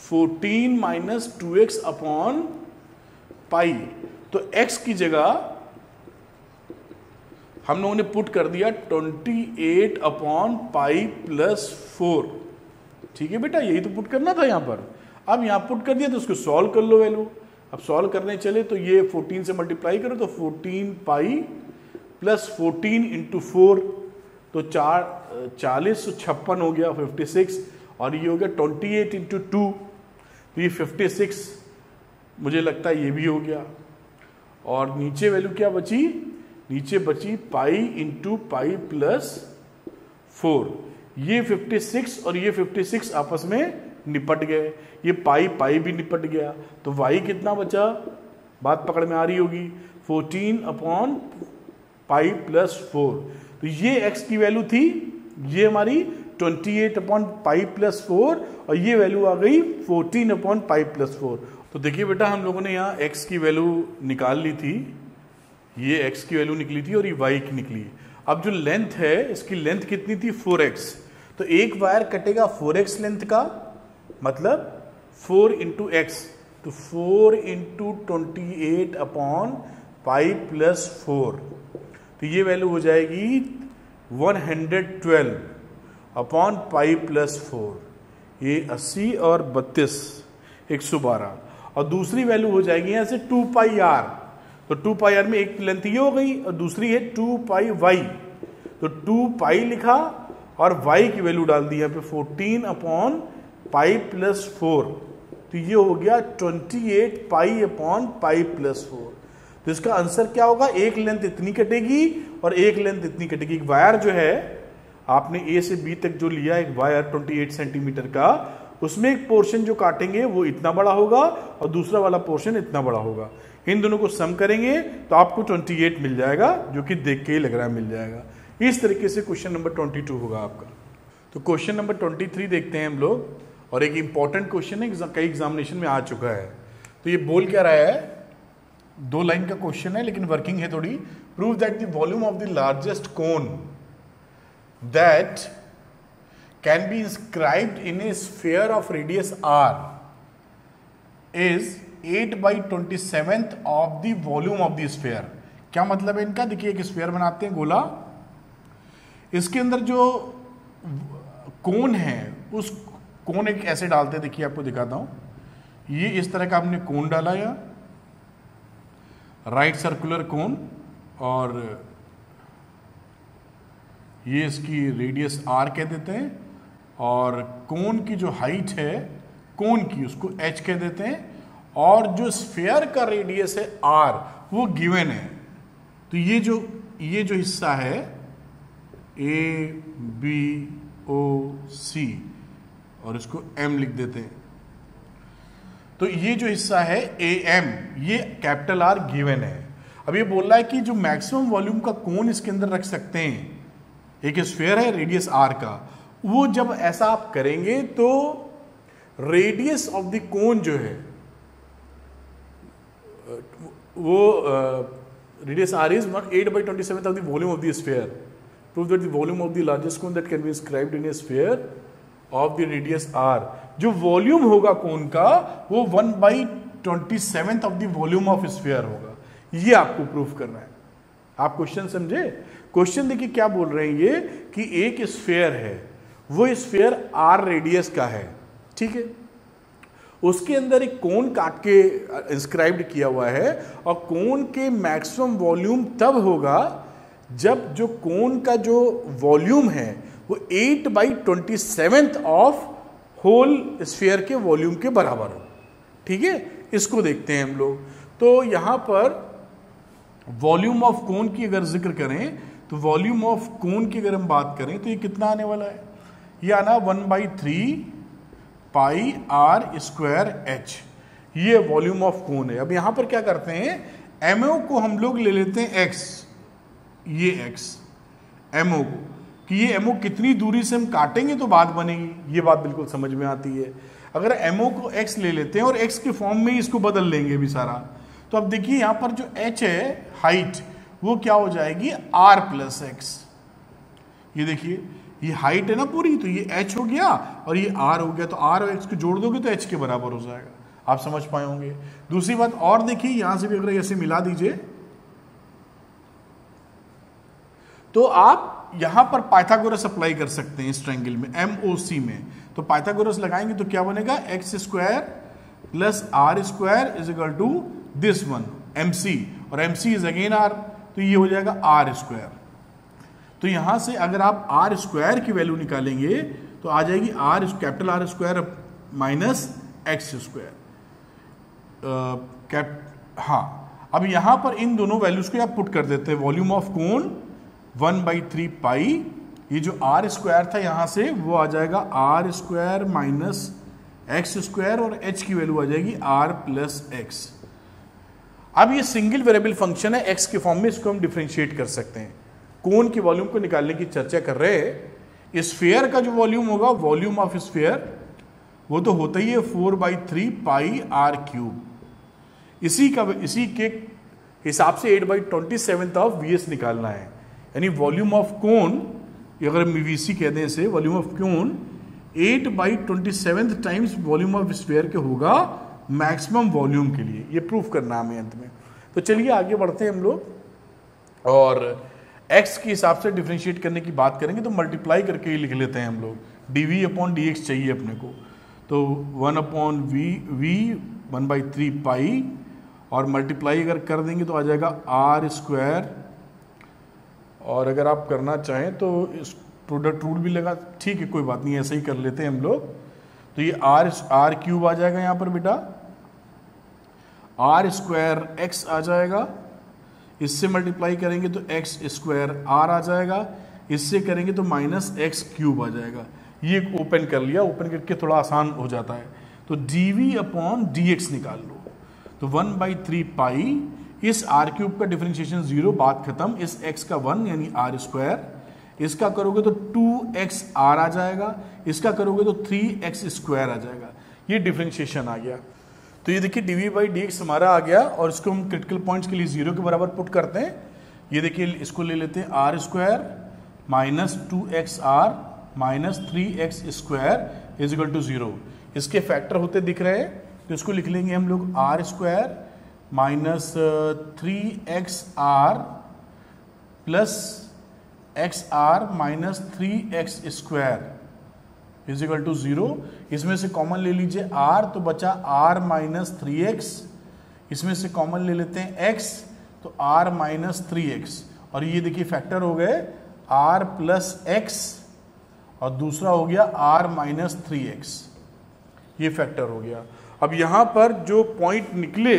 Speaker 1: 14 माइनस 2x अपॉन पाई। तो x की जगह हम लोगों ने पुट कर दिया 28 अपॉन पाई प्लस 4। ठीक है बेटा, यही तो पुट करना था यहां पर। अब यहां पुट कर दिया तो उसको सॉल्व कर लो वैल्यू। अब सॉल्व करने चले तो ये 14 से मल्टीप्लाई करो तो 14 पाई प्लस 14 इंटू 4, तो 4056 हो गया 56, और ये हो गया 28 इंटू 2, तो ये 56 मुझे लगता है ये भी हो गया। और नीचे वैल्यू क्या बची, नीचे बची पाई इंटू पाई प्लस 4। ये 56 और ये 56 आपस में निपट गए, ये पाई पाई भी निपट गया, तो y कितना बचा, बात पकड़ में आ रही होगी, 14 अपॉन पाई प्लस 4। तो ये x की वैल्यू थी, ये हमारी 28 अपॉन पाई प्लस 4, और ये वैल्यू आ गई 14 अपॉन पाई प्लस 4। तो देखिए बेटा, हम लोगों ने यहाँ x की वैल्यू निकाल ली थी, ये x की वैल्यू निकली थी और ये y की निकली। अब जो लेंथ है, इसकी लेंथ कितनी थी 4x, तो एक वायर कटेगा 4x लेंथ का, मतलब 4 इंटू एक्स, तो 4 इंटू 28 अपॉन पाई प्लस 4, तो ये वैल्यू हो जाएगी 112 अपॉन पाई प्लस 4। ये 80 और 32 112, और दूसरी वैल्यू हो जाएगी यहाँ से 2 पाई आर, तो 2 पाई आर में एक लेंथ ये हो गई और दूसरी है 2 पाई वाई, तो 2 पाई लिखा और y की वैल्यू डाल दी यहाँ पे 14 अपॉन पाई प्लस 4, तो ये हो गया 28 पाई अपॉन पाई प्लस 4। तो इसका आंसर क्या होगा, एक लेंथ इतनी कटेगी और एक लेंथ इतनी कटेगी। एक वायर जो है आपने ए से बी तक जो लिया, एक वायर 28 सेंटीमीटर का, उसमें एक पोर्शन जो काटेंगे वो इतना बड़ा होगा और दूसरा वाला पोर्शन इतना बड़ा होगा। इन दोनों को सम करेंगे तो आपको 28 मिल जाएगा, जो कि देख के ही लग रहा है मिल जाएगा। इस तरीके से क्वेश्चन नंबर 22 होगा आपका। तो क्वेश्चन नंबर 23 देखते हैं हम लोग, और एक इंपॉर्टेंट क्वेश्चन है, कई एग्जामिनेशन में आ चुका है। तो ये बोल क्या रहा है, 2 लाइन का क्वेश्चन है लेकिन वर्किंग है थोड़ी। Prove that the volume of the largest cone that can be inscribed in A sphere of radius r is 8/27 of the volume of the sphere. क्या मतलब है इनका, देखिए एक स्फीयर बनाते हैं गोला, इसके अंदर जो कोन है उस कोन एक ऐसे डालते हैं, देखिए आपको दिखाता हूं, ये इस तरह का आपने कोन डाला या राइट सर्कुलर कोन, और ये इसकी रेडियस r कह देते हैं, और कोन की जो हाइट है कोन की उसको h कह देते हैं, और जो स्फीयर का रेडियस है r वो गिवन है। तो ये जो हिस्सा है a b o c और इसको m लिख देते हैं, तो ये जो हिस्सा है am ये कैपिटल R गिवन है। अब ये बोल रहा है कि जो मैक्सिमम वॉल्यूम का कोन इसके अंदर रख सकते हैं, एक स्फीयर है रेडियस r का, वो जब ऐसा आप करेंगे तो रेडियस ऑफ द कोन जो है वो radius r is 8/27 of the volume of the sphere. Prove that the volume of the largest cone that can be inscribed in a sphere of the radius r. जो volume होगा कोन का वो 1/27 of the volume of sphere होगा। ये आपको proof करना है। आप क्वेश्चन समझे? क्वेश्चन देखिए क्या बोल रहे हैं ये कि एक स्फीयर है, वो स्फीयर r रेडियस का है, ठीक है, उसके अंदर एक कोन काट के इंस्क्राइब्ड किया हुआ है, और कोन के मैक्सिमम वॉल्यूम तब होगा जब जो कोन का जो वॉल्यूम है वो 8/27 ऑफ होल स्फीयर के वॉल्यूम के बराबर हो। ठीक है, इसको देखते हैं हम लोग। तो यहां पर वॉल्यूम ऑफ कोन की अगर जिक्र करें तो वॉल्यूम ऑफ कोन की अगर हम बात करें तो ये कितना आने वाला है, ये आना 1/3 पाई r स्क्वायर h, ये वॉल्यूम ऑफ कोन है। अब यहां पर क्या करते हैं, एमओ को हम लोग ले लेते हैं x, ये x एमओ को, कि ये एमओ कितनी दूरी से हम काटेंगे तो बात बनेगी, ये बात बिल्कुल समझ में आती है। अगर एमओ को x ले लेते हैं और x के फॉर्म में ही इसको बदल लेंगे भी सारा, तो अब देखिए यहां पर जो h है हाइट वो क्या हो जाएगी r प्लस x। ये देखिए ये हाइट है ना पूरी, तो ये h हो गया और ये r हो गया, तो r और x को जोड़ दोगे तो h के बराबर हो जाएगा। आप समझ पाए होंगे। दूसरी बात और देखिए, यहां से भी अगर ऐसे मिला दीजिए तो आप यहां पर पाइथागोरस अप्लाई कर सकते हैं इस ट्रायंगल में MOC में। तो पाइथागोरस लगाएंगे तो क्या बनेगा, x square plus r square is equal to this one MC, और MC इज अगेन r, तो ये हो जाएगा r स्क्वायर। तो यहां से अगर आप r स्क्वायर की वैल्यू निकालेंगे तो आ जाएगी capital R square minus x square. हाँ, अब यहां पर इन दोनों वैल्यूज को आप पुट कर देते हैं। वॉल्यूम ऑफ कोन 1/3 पाई, ये जो r स्क्वायर था यहां से वो आ जाएगा r square minus x square, और h की वैल्यू आ जाएगी r प्लस x। अब ये सिंगल वेरिएबल फंक्शन है x के फॉर्म में, इसको हम डिफरेंशिएट कर सकते हैं। कोन की वॉल्यूम को निकालने की चर्चा कर रहे हैं। स्फीयर का जो वॉल्यूम होगा, वॉल्यूम ऑफ स्फीयर, वो तो होता ही है 4/3 पाई r क्यूब। इसी के हिसाब से 8/27 ऑफ vs निकालना है, यानी वॉल्यूम ऑफ कोन, अगर हम VC कहते हैं इसे, volume of cone 8/27 times volume of sphere के होगा मैक्सिमम वॉल्यूम के लिए। ये प्रूफ करना हमें अंत में। तो चलिए आगे बढ़ते हैं हम लोग, और x के हिसाब से डिफरेंशिएट करने की बात करेंगे तो मल्टीप्लाई करके ही लिख लेते हैं हम लोग। dv/dx चाहिए अपने को, तो 1/v 1/3 पाई, और मल्टीप्लाई अगर कर देंगे तो आ जाएगा r स्क्वायर, और अगर आप करना चाहें तो इस प्रोडक्ट रूल भी लगा, ठीक है कोई बात नहीं, ऐसे ही कर लेते हैं हम लोग। तो ये r क्यूब आ जाएगा यहाँ पर बेटा, r स्क्वायर x आ जाएगा, इससे मल्टीप्लाई करेंगे तो x स्क्वायर r आ जाएगा, इससे करेंगे तो माइनस x क्यूब आ जाएगा। ये ओपन कर लिया, ओपन करके थोड़ा आसान हो जाता है। तो dv/dx निकाल लो, तो 1/3 पाई, इस r क्यूब का डिफरेंशिएशन 0, बात खत्म। इस x का 1 यानी r स्क्वायर, इसका करोगे तो 2xr आ जाएगा, इसका करोगे तो 3x स्क्वायर आ जाएगा। ये डिफरेंशिएशन आ गया। तो ये देखिए dv/dx हमारा आ गया, और इसको हम क्रिटिकल पॉइंट्स के लिए 0 के बराबर पुट करते हैं। ये देखिए इसको ले लेते हैं r square minus 2xr minus 3x square is equal to 0। इसके फैक्टर होते दिख रहे हैं, तो इसको लिख लेंगे हम लोग r square minus 3xr plus xr minus 3x square is equal to 0। इसमें से कॉमन ले लीजिए r, तो बचा r माइनस 3x। इसमें से कॉमन ले लेते हैं x, तो r माइनस 3x, और ये देखिए फैक्टर हो गए r प्लस x और दूसरा हो गया r माइनस 3x, ये फैक्टर हो गया। अब यहां पर जो पॉइंट निकले,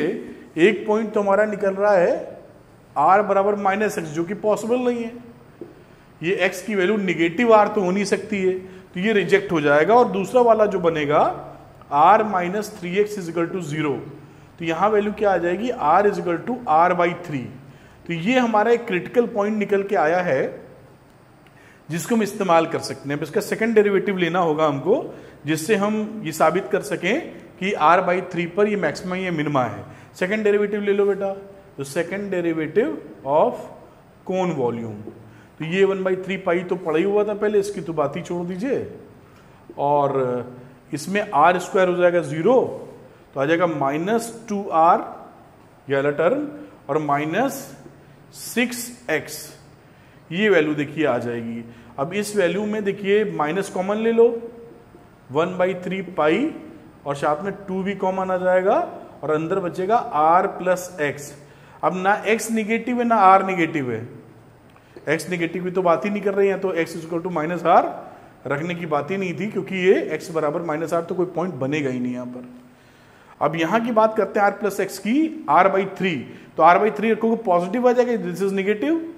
Speaker 1: एक पॉइंट तो हमारा निकल रहा है r बराबर माइनस एक्स, जो कि पॉसिबल नहीं है। ये x की वैल्यू निगेटिव r तो हो नहीं सकती है, तो ये रिजेक्ट हो जाएगा। और दूसरा वाला जो बनेगा r minus 3x is equal to 0, तो यहां वैल्यू क्या आ जाएगी, r is equal to r/3। तो ये हमारा एक क्रिटिकल पॉइंट निकल के आया है जिसको हम इस्तेमाल कर सकते हैं। अब इसका सेकंड डेरिवेटिव लेना होगा हमको, जिससे हम ये साबित कर सकें कि r/3 पर ये मैक्सिमम ये मिनिमा है। सेकंड डेरिवेटिव ले लो बेटा, तो second derivative of cone volume, तो ये 1/3 पाई तो पड़ा ही हुआ था पहले, इसकी तो बात ही छोड़ दीजिए। और इसमें r स्क्वायर हो जाएगा 0, तो आ जाएगा माइनस 2r ये वाला टर्म, और माइनस 6x, ये वैल्यू देखिए आ जाएगी। अब इस वैल्यू में देखिए माइनस कॉमन ले लो, 1/3 पाई, और साथ में 2 भी कॉमन आ जाएगा, और अंदर बचेगा r प्लस x। अब ना x निगेटिव है ना r निगेटिव है, x निगेटिव की तो बात ही नहीं कर रहे हैं, तो x equal to minus r रखने की बात ही नहीं थी, क्योंकि ये x बराबर माइनस r तो कोई पॉइंट बनेगा ही नहीं यहाँ पर। अब यहां की बात करते हैं r प्लस एक्स की, r/3, तो r/3 रखोगे पॉजिटिव आ जाएगा, दिस इज निगेटिव।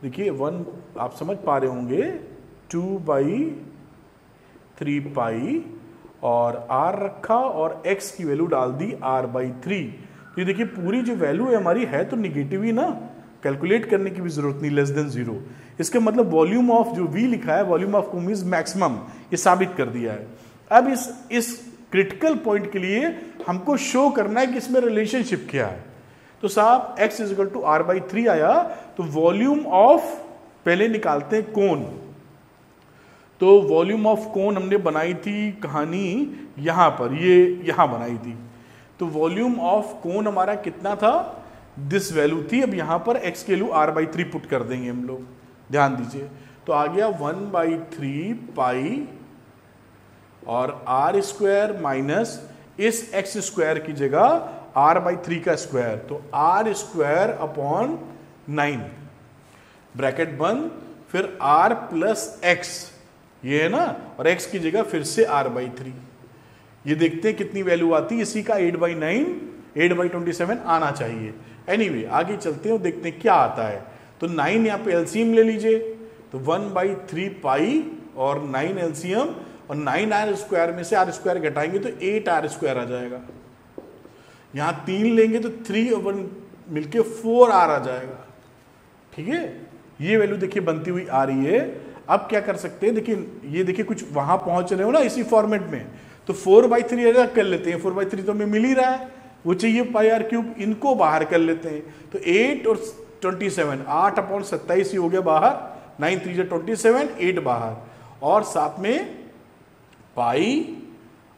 Speaker 1: देखिए 1 आप समझ पा रहे होंगे, 2/3 पाई और r रखा और x की वैल्यू डाल दी r/3। तो ये देखिए पूरी जो वैल्यू है हमारी है तो निगेटिव ही ना, कैलकुलेट करने की भी जरूरत नहीं, लेस देन 0। इसका मतलब वॉल्यूम ऑफ जो v लिखा है, volume of cone is maximum, ये साबित कर दिया है। अब इस क्रिटिकल पॉइंट के लिए हमको शो करना है कि इसमें रिलेशनशिप क्या है। तो साहब x is equal to r/3 आया, तो वॉल्यूम ऑफ पहले निकालते हैं कोन। तो वॉल्यूम ऑफ कोन हमने बनाई थी कहानी यहां पर, ये यहां बनाई थी। तो वॉल्यूम ऑफ कोन हमारा कितना था, दिस वैल्यू थी। अब यहां पर x की वैल्यू r/3 पुट कर देंगे हम लोग, ध्यान दीजिए। तो आ गया 1/3 पाई और r स्क्वायर माइनस इस x स्क्वायर की जगह r/3 का स्क्वायर, तो r स्क्वायर अपॉन 9 ब्रैकेट बंद, फिर r प्लस x, ये है ना, और x की जगह फिर से r/3। ये देखते हैं कितनी वैल्यू आती है, इसी का 8/9 8/27 आना चाहिए। एनीवे आगे चलते हैं और देखते हैं क्या आता है। तो 9 यहाँ पे एलसीएम ले लीजिए, तो 1/3 पाई और 9 एलसीएम, और 9r स्क्वायर में से r स्क्वायर घटाएंगे तो 8r स्क्वायर आ जाएगा। यहां 3 लेंगे तो 3 और 1 मिलके 4r आ जाएगा। ठीक है, ये वैल्यू देखिए बनती हुई आ रही है। अब क्या कर सकते हैं, देखिए ये देखिए कुछ वहां पहुंच रहे हो ना इसी फॉर्मेट में, तो 4/3 अलग कर लेते हैं। 4/3 तो हमें मिल ही रहा है, वो चाहिए πr³, इनको बाहर कर लेते हैं। तो 8 और 27, 8/27 ही हो गया बाहर, 9 3 27, 8 बाहर, और साथ में पाई,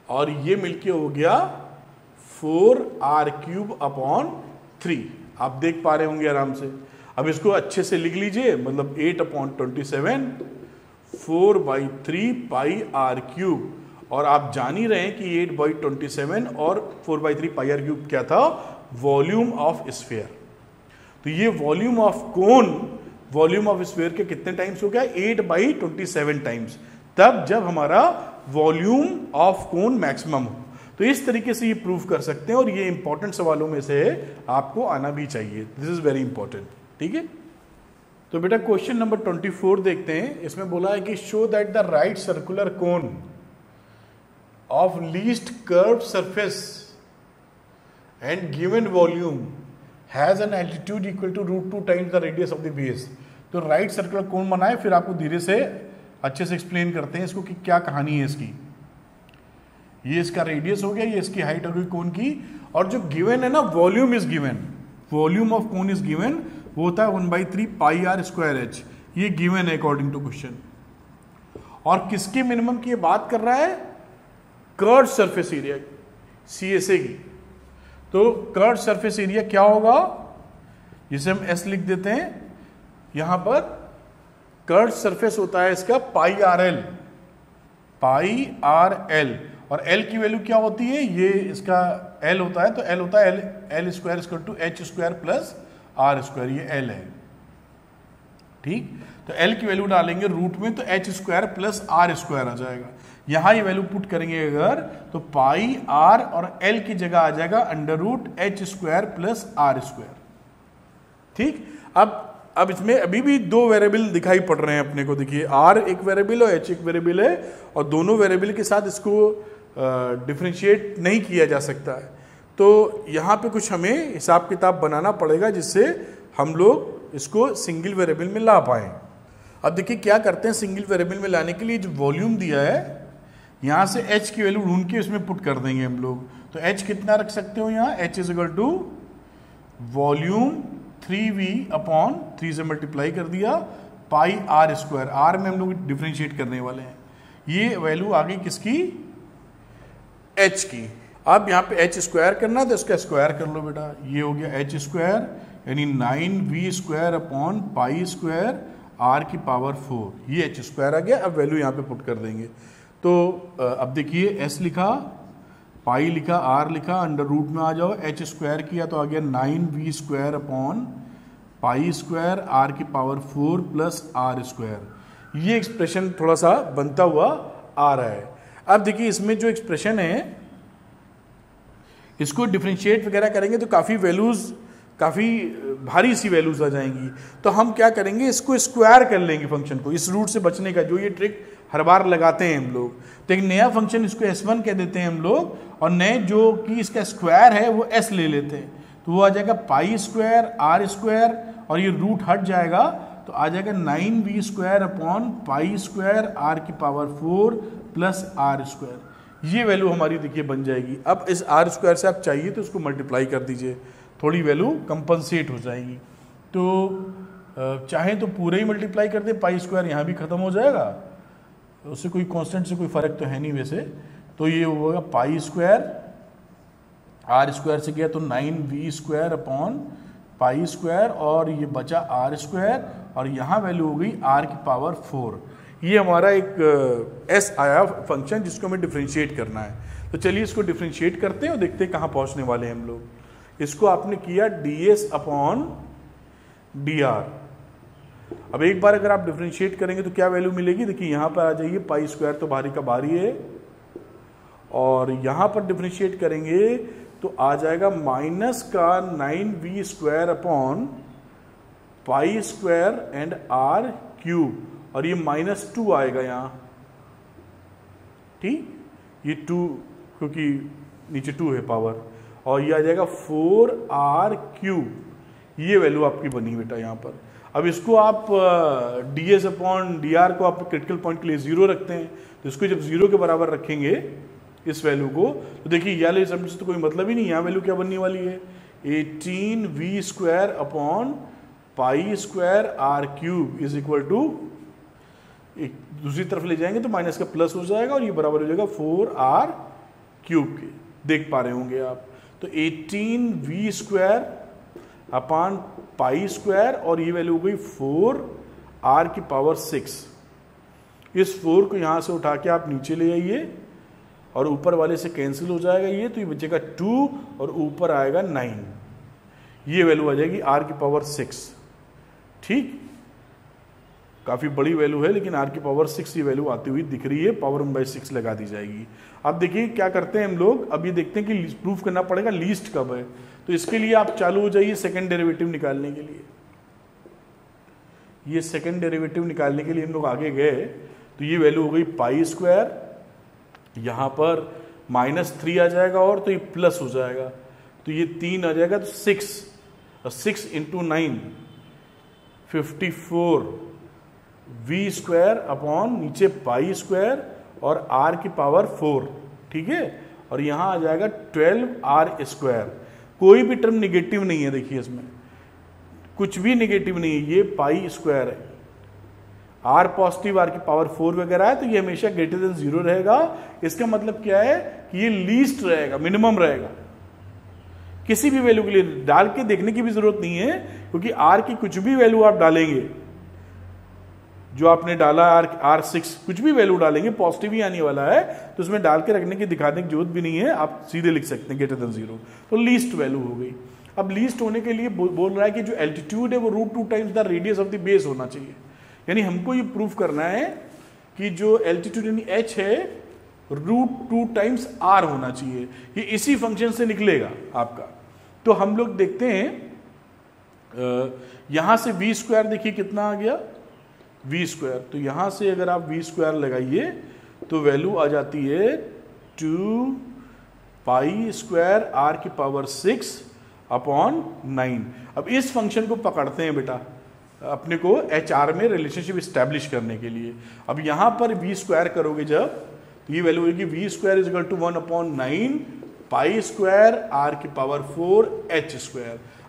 Speaker 1: और ये मिलके हो गया 4r³/3। आप देख पा रहे होंगे आराम से। अब इसको अच्छे से लिख लीजिए, मतलब 8/27 4/3 पाई r³, और आप जान ही रहे हैं कि 8/27 और 4/3 पाई r³ क्या था, वॉल्यूम ऑफ स्फीयर। तो ये volume of cone, volume of sphere के कितने टाइम्स हो गया, 8/27 टाइम्स, तब जब हमारा वॉल्यूम ऑफ कोन मैक्सिमम हो। तो इस तरीके से ये प्रूव कर सकते हैं, और ये इंपॉर्टेंट सवालों में से आपको आना भी चाहिए, दिस इज वेरी इंपॉर्टेंट। ठीक है, तो बेटा क्वेश्चन नंबर 24 देखते हैं। इसमें बोला है कि show that the right circular cone of least curve surface and given volume has an altitude equal to √2 times the radius of the base. तो राइट सर्कुलर कोन बनाए, फिर आपको धीरे से अच्छे से एक्सप्लेन करते हैं इसको कि क्या कहानी है इसकी। ये इसका रेडियस हो गया, ये इसकी हाइट हो गई कोन की, और जो गिवन है ना volume is given, volume of cone is given, वो होता है 1/3 पाई r स्क्वायर h। ये गिवन है अकॉर्डिंग टू क्वेश्चन। और किसके मिनिमम की ये बात कर रहा है, कर्व सरफेस एरिया, CSA की। तो कर्व सरफेस एरिया क्या होगा, जिसे हम S लिख देते हैं। यहां पर कर्व सरफेस होता है इसका πRL, पाई आर एल, और एल की वैल्यू क्या होती है, ये इसका एल होता है, तो एल होता है l square equal to h square plus are square, ये एल है। ठीक, तो एल की वैल्यू डालेंगे रूट में तो h square plus are square आ जाएगा। यहां ये वैल्यू पुट करेंगे अगर, तो पाई आर और एल की जगह आ जाएगा under root h square plus are square. ठीक, अब इसमें अभी भी दो वेरिएबल दिखाई पड़ रहे हैं अपने को, देखिए आर एक वेरिएबल और एच एक वेरिएबल है, और दोनों वेरिएबल के साथ इसको डिफरेंशिएट नहीं किया जा सकता है। तो यहाँ पे कुछ हमें हिसाब किताब बनाना पड़ेगा जिससे हम लोग इसको सिंगल वेरिएबल में ला पाएं। अब देखिए क्या करते हैं, सिंगल वेरिएबल में लाने के लिए जो वॉल्यूम दिया है, यहाँ से h की वैल्यू ढूंढ के इसमें पुट कर देंगे हम लोग। तो h कितना रख सकते हो यहाँ, h is equal to volume 3v upon 3 से मल्टीप्लाई कर दिया पाई आर स्क्वायर, आर में हम लोग डिफ्रेंशिएट करने वाले हैं। ये वैल्यू आ गई किसकी, h की। अब यहाँ पे h स्क्वायर करना है तो इसका स्क्वायर कर लो बेटा, ये हो गया h स्क्वायर यानी 9v square upon pi square r की पावर 4, ये h स्क्वायर आ गया। अब वैल्यू यहाँ पे पुट कर देंगे। तो अब देखिए s लिखा, पाई लिखा, r लिखा, अंडर रूट में आ जाओ, h स्क्वायर किया तो आ गया 9v square upon pi square r की पावर 4 प्लस r स्क्वायर। ये एक्सप्रेशन थोड़ा सा बनता हुआ आ रहा है। अब देखिए इसमें जो एक्सप्रेशन है इसको डिफरेंशिएट वगैरह करेंगे तो काफ़ी वैल्यूज़, काफ़ी भारी सी वैल्यूज़ आ जाएंगी। तो हम क्या करेंगे, इसको स्क्वायर कर लेंगे फंक्शन को, इस रूट से बचने का, जो ये ट्रिक हर बार लगाते हैं हम लोग। तो एक नया फंक्शन इसको s1 कह देते हैं हम लोग, और नए जो कि इसका स्क्वायर है वो s ले लेते हैं, तो वो आ जाएगा पाई स्क्वायर r स्क्वायर, और ये रूट हट जाएगा तो आ जाएगा 9v square upon pi square r की पावर 4 प्लस r स्क्वायर। ये वैल्यू हमारी देखिए बन जाएगी। अब इस r स्क्वायर से आप चाहिए तो उसको मल्टीप्लाई कर दीजिए, थोड़ी वैल्यू कंपनसेट हो जाएगी। तो चाहे तो पूरे ही मल्टीप्लाई कर दे, पाई स्क्वायर यहाँ भी खत्म हो जाएगा, उससे कोई कांस्टेंट से कोई फर्क तो है नहीं वैसे। तो ये होगा पाई स्क्वायर, आर स्क्वायर से गया तो 9v square upon pi square, और ये बचा आर स्क्वायर, और यहाँ वैल्यू हो गई r की पावर 4। ये हमारा एक s आया फंक्शन जिसको हमें डिफरेंशिएट करना है। तो चलिए इसको डिफरेंशिएट करते हैं और देखते हैं कहाँ पहुँचने वाले हैं हम लोग। इसको आपने किया ds अपॉन dr। अब एक बार अगर आप डिफरेंशिएट करेंगे तो क्या वैल्यू मिलेगी, देखिए यहाँ पर आ जाइए, पाई स्क्वायर तो भारी का भारी है, और यहाँ पर डिफरेंशिएट करेंगे तो आ जाएगा माइनस का 9v square upon pi square and r cube, और ये -2 आएगा यहाँ। ठीक, ये 2 क्योंकि नीचे 2 है पावर, और ये आ जाएगा 4r क्यूब। ये वैल्यू आपकी बनी बेटा यहाँ पर। अब इसको आप ds अपॉन dr को आप क्रिटिकल पॉइंट के लिए 0 रखते हैं, तो इसको जब 0 के बराबर रखेंगे इस वैल्यू को, तो देखिए यह समझ से तो कोई मतलब ही नहीं। यहाँ वैल्यू क्या बनने वाली है, 18v square upon pi square r cube is equal to, एक दूसरी तरफ ले जाएंगे तो माइनस का प्लस हो जाएगा, और ये बराबर हो जाएगा 4r क्यूब के। देख पा रहे होंगे आप। तो 18v square upon pi square, और ये वैल्यू हो गई 4r की पावर 6। इस 4 को यहाँ से उठा के आप नीचे ले आइए, और ऊपर वाले से कैंसिल हो जाएगा ये, तो ये बचेगा 2 और ऊपर आएगा 9। ये वैल्यू आ जाएगी r की पावर 6। ठीक, काफ़ी बड़ी वैल्यू है, लेकिन r की पावर 6 ये वैल्यू आती हुई दिख रही है, पावर 1/6 लगा दी जाएगी। अब देखिए क्या करते हैं हम लोग, अब ये देखते हैं कि प्रूफ करना पड़ेगा लीस्ट कब है। तो इसके लिए आप चालू हो जाइए सेकंड डेरिवेटिव निकालने के लिए। ये सेकंड डेरिवेटिव निकालने के लिए हम लोग आगे गए, तो ये वैल्यू हो गई पाई स्क्वायर, यहाँ पर -3 आ जाएगा, और तो ये प्लस हो जाएगा, तो ये 3 आ जाएगा, तो 6, और 6 इंटू 9 54 v स्क्वायर अपॉन नीचे पाई स्क्वायर और r की पावर 4। ठीक है, और यहाँ आ जाएगा 12r स्क्वायर। कोई भी टर्म निगेटिव नहीं है, देखिए इसमें कुछ भी निगेटिव नहीं है, ये पाई स्क्वायर है। r पॉजिटिव, r की पावर 4 वगैरह है, तो ये हमेशा ग्रेटर देन 0 रहेगा। इसका मतलब क्या है कि ये लीस्ट रहेगा, मिनिमम रहेगा। किसी भी वैल्यू के लिए डाल के देखने की भी जरूरत नहीं है, क्योंकि r की कुछ भी वैल्यू आप डालेंगे जो आपने डाला R6 कुछ भी वैल्यू डालेंगे पॉजिटिव ही आने वाला है, तो उसमें डाल के रखने की दिखाने की जरूरत भी नहीं है, आप सीधे लिख सकते हैं ग्रेटर देन 0। तो लीस्ट वैल्यू हो गई। अब लीस्ट होने के लिए बोल रहा है कि जो एल्टीट्यूड है वो √2 times the radius of the base होना चाहिए। यानी हमको ये प्रूफ करना है कि जो एल्टीट्यूड यानी h है √2 टाइम्स r होना चाहिए। ये इसी फंक्शन से निकलेगा आपका। तो हम लोग देखते हैं यहां से v² देखिए कितना आ गया v²। तो यहां से अगर आप v² लगाइए तो वैल्यू आ जाती है 2 π² r⁴ अपॉन 9। अब इस फंक्शन को पकड़ते हैं बेटा अपने को HR में रिलेशनशिप स्टैब्लिश करने के लिए। अब यहां पर v² करोगे जब, तो ये वैल्यू होगी v² = 1/9 π² r⁴ h²।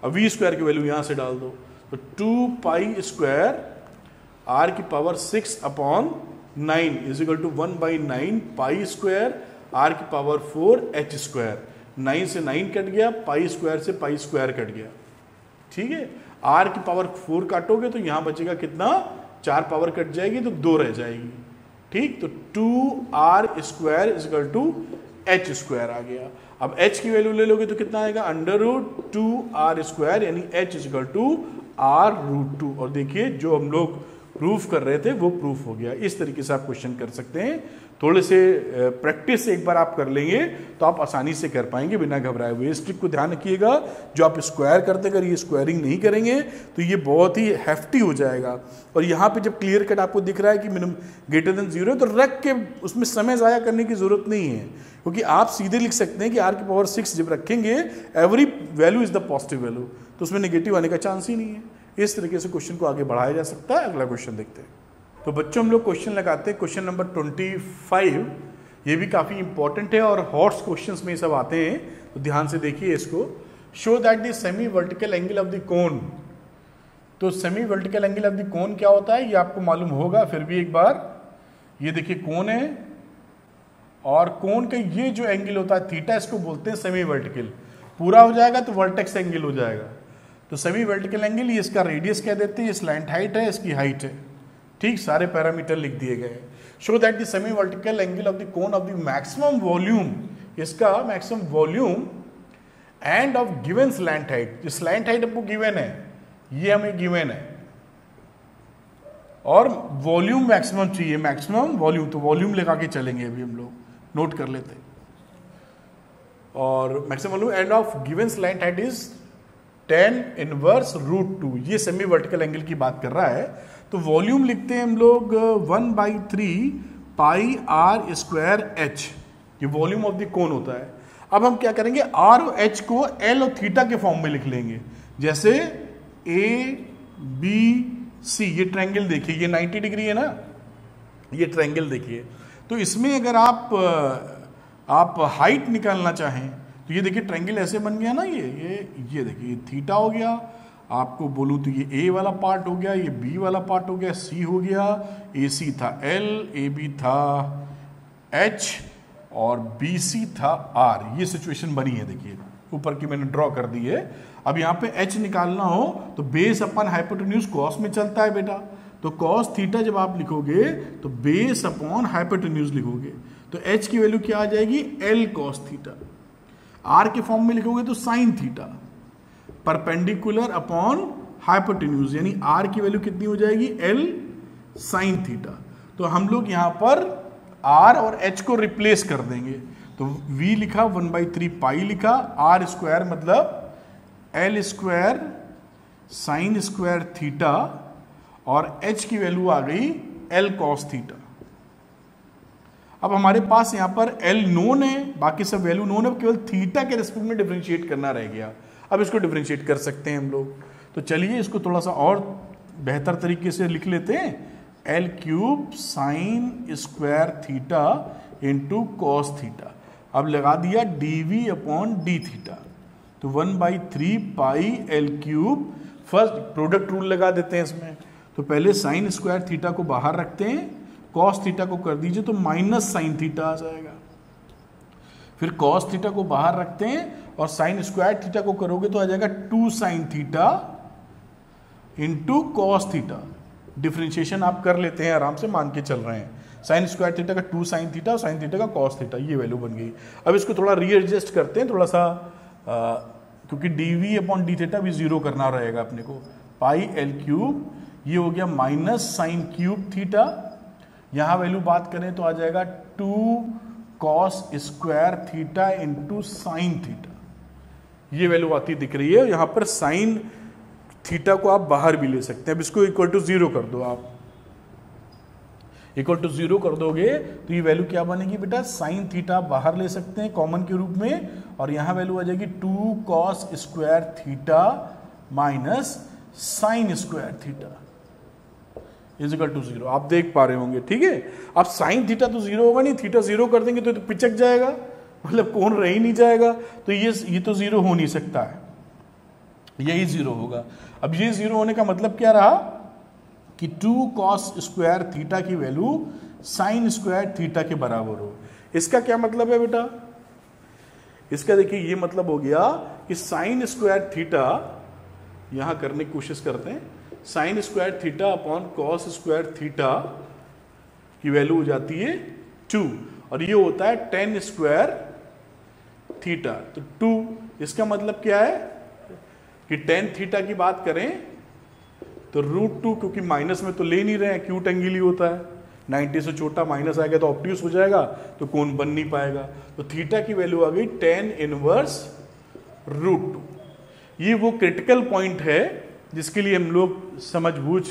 Speaker 1: अब v² की वैल्यू यहां से डाल दो, तो 2 π² r⁴ अपॉन 9 = 1/9 π² r⁴ h²। 9 से 9 कट गया, π² से π² कट गया, ठीक है। r⁴ काटोगे तो यहां बचेगा कितना, 4 पावर कट जाएगी तो 2 रह जाएगी, ठीक। तो 2r² = h² आ गया। अब h की वैल्यू ले लोगे तो कितना आएगा, √2r², यानी h = r√2। और देखिए जो हम लोग प्रूफ कर रहे थे वो प्रूफ हो गया। इस तरीके से आप क्वेश्चन कर सकते हैं। थोड़े से प्रैक्टिस एक बार आप कर लेंगे तो आप आसानी से कर पाएंगे बिना घबराए हुए। इस ट्रिक को ध्यान रखिएगा, जो आप स्क्वायर करते अगर ये स्क्वायरिंग नहीं करेंगे तो ये बहुत ही हेफ्टी हो जाएगा। और यहाँ पे जब क्लियर कट आपको दिख रहा है कि मिनिमम ग्रेटर देन 0 है तो रख के उसमें समय ज़ाया करने की जरूरत नहीं है, क्योंकि आप सीधे लिख सकते हैं कि r⁴ जब रखेंगे every value is the positive value, तो उसमें नेगेटिव आने का चांस ही नहीं है। इस तरीके से क्वेश्चन को आगे बढ़ाया जा सकता है। अगला क्वेश्चन देखते हैं। तो बच्चों हम लोग क्वेश्चन लगाते हैं, क्वेश्चन नंबर 25। ये भी काफी इंपॉर्टेंट है और हॉट्स क्वेश्चंस में सब आते हैं, तो ध्यान से देखिए इसको। Show that the semi vertical angle of the cone. तो semi vertical angle of the cone क्या होता है ये आपको मालूम होगा, फिर भी एक बार ये देखिए कोन है और कोन का ये जो एंगल होता है थीटा, इसको बोलते हैं सेमी वर्टिकल। पूरा हो जाएगा तो वर्टेक्स एंगल हो जाएगा। तो सेमी वर्टिकल एंगल, ये इसका रेडियस कह देते हैं, ये स्लैंट हाइट है, इसकी हाइट है, ठीक। सारे पैरामीटर लिख दिए गए। Show that the semi vertical angle of the cone of the maximum volume, इसका maximum volume and of given slant height. जो स्लैंट हाइट आपको गिवन है, ये हमें गिवन है, और वॉल्यूम मैक्सिमम चाहिए, मैक्सिमम वॉल्यूम। तो वॉल्यूम लगा के चलेंगे, अभी हम लोग नोट कर लेते हैं। और maximum volume and of given slant height is 10⁻√2। ये सेमी वर्टिकल एंगल की बात कर रहा है। तो वॉल्यूम लिखते हैं हम लोग 1/3 πr²h, ये वॉल्यूम ऑफ द कोन होता है। अब हम क्या करेंगे, r और h को l और थीटा के फॉर्म में लिख लेंगे। जैसे ABC, ये ट्रायंगल देखिए, ये 90 डिग्री है ना, ये ट्रायंगल देखिए। तो इसमें अगर आप हाइट निकालना चाहें तो ये देखिए ट्रायंगल ऐसे बन गया ना, ये देखिए थीटा हो गया, आपको बोलूँ तो ये A वाला पार्ट हो गया, ये B वाला पार्ट हो गया, C हो गया, AC था L, AB था H और BC था R। ये सिचुएशन बनी है, देखिए ऊपर की मैंने ड्रॉ कर दी है। अब यहाँ पे H निकालना हो तो बेस अपन हाइपोटेन्यूज कॉस में चलता है बेटा। तो कॉस थीटा जब आप लिखोगे तो बेस अपॉन हाइपोटेन्यूज लिखोगे, तो H की वैल्यू क्या आ जाएगी, L cos थीटा। R के फॉर्म में लिखोगे तो sine theta, perpendicular upon hypotenuse, यानी R की वैल्यू कितनी हो जाएगी, L साइन थीटा। तो हम लोग यहां पर R और H को रिप्लेस कर देंगे। तो V लिखा, 1/3 पाई लिखा, R² मतलब L² साइन स्क्वायर थीटा, और H की वैल्यू आ गई L cos थीटा। अब हमारे पास यहां पर L नोन है, बाकी सब वैल्यू नोन है, केवल थीटा के रिस्पेक्ट में डिफरेंशिएट करना रह गया। अब इसको डिफरेंशिएट कर सकते हैं हम लोग। तो चलिए इसको थोड़ा सा और बेहतर तरीके से लिख लेते हैं, L³ sign square theta into cos theta. अब लगा दिया dV अपॉन डी थीटा, तो 1/3 पाई L³। फर्स्ट प्रोडक्ट रूल लगा देते हैं इसमें। तो पहले साइन स्क्वायर थीटा को बाहर रखते हैं, कॉस थीटा को कर दीजिए तो माइनस साइन थीटा आ जाएगा। फिर कॉस थीटा को बाहर रखते हैं और साइन स्क्वायर थीटा को करोगे तो आ जाएगा 2 sine theta into cos theta. Differentiation आप कर लेते हैं, आराम से मान के चल रहे हैं। साइन स्क्वायर थीटा का 2 साइन थीटा और साइन थीटा का कॉस थीटा, ये वैल्यू बन गई। अब इसको थोड़ा रीएडजस्ट करते हैं थोड़ा सा, क्योंकि डी अपॉन डी थीटा भी जीरो करना रहेगा अपने को। पाई एल क्यूब, ये हो गया माइनस साइन क्यूब थीटा, यहां वैल्यू बात करें तो आ जाएगा 2 cos square theta into sine theta, ये वैल्यू आती दिख रही है। यहां पर साइन थीटा को आप बाहर भी ले सकते हैं। अब इसको इक्वल टू 0 कर दो, आप इक्वल टू 0 कर दोगे तो ये वैल्यू क्या बनेगी बेटा, साइन थीटा बाहर ले सकते हैं कॉमन के रूप में, और यहां वैल्यू आ जाएगी 2 cos square theta minus sine square theta is equal to 0। आप देख पा रहे होंगे, ठीक है। अब साइन थीटा तो 0 होगा नहीं, थीटा 0 कर देंगे तो पिचक जाएगा, मतलब कोण रह ही नहीं जाएगा, तो ये तो 0 हो नहीं सकता है, यही 0 होगा। अब ये 0 होने का मतलब क्या रहा कि 2 कॉस स्क्वायर थीटा की वैल्यू साइन स्क्वायर थीटा के बराबर हो। इसका क्या मतलब है बेटा, इसका देखिए ये मतलब हो गया कि साइन स्क्वायर थीटा, यहां करने की कोशिश करते हैं, sign square theta upon cos square theta की वैल्यू हो जाती है 2, और ये होता है 10 स्क्वायर थीटा, तो 2। इसका मतलब क्या है कि 10 थीटा की बात करें तो √2, क्योंकि माइनस में तो ले नहीं रहे हैं, एक्यूट एंगल ही होता है, 90 से छोटा माइनस आएगा तो ऑब्ट्यूस हो जाएगा, तो कोण बन नहीं पाएगा, तो थीटा की वैल्यू आ गई 10 इनवर्स √2। ये वो क्रिटिकल पॉइंट है जिसके लिए हम लोग समझबूझ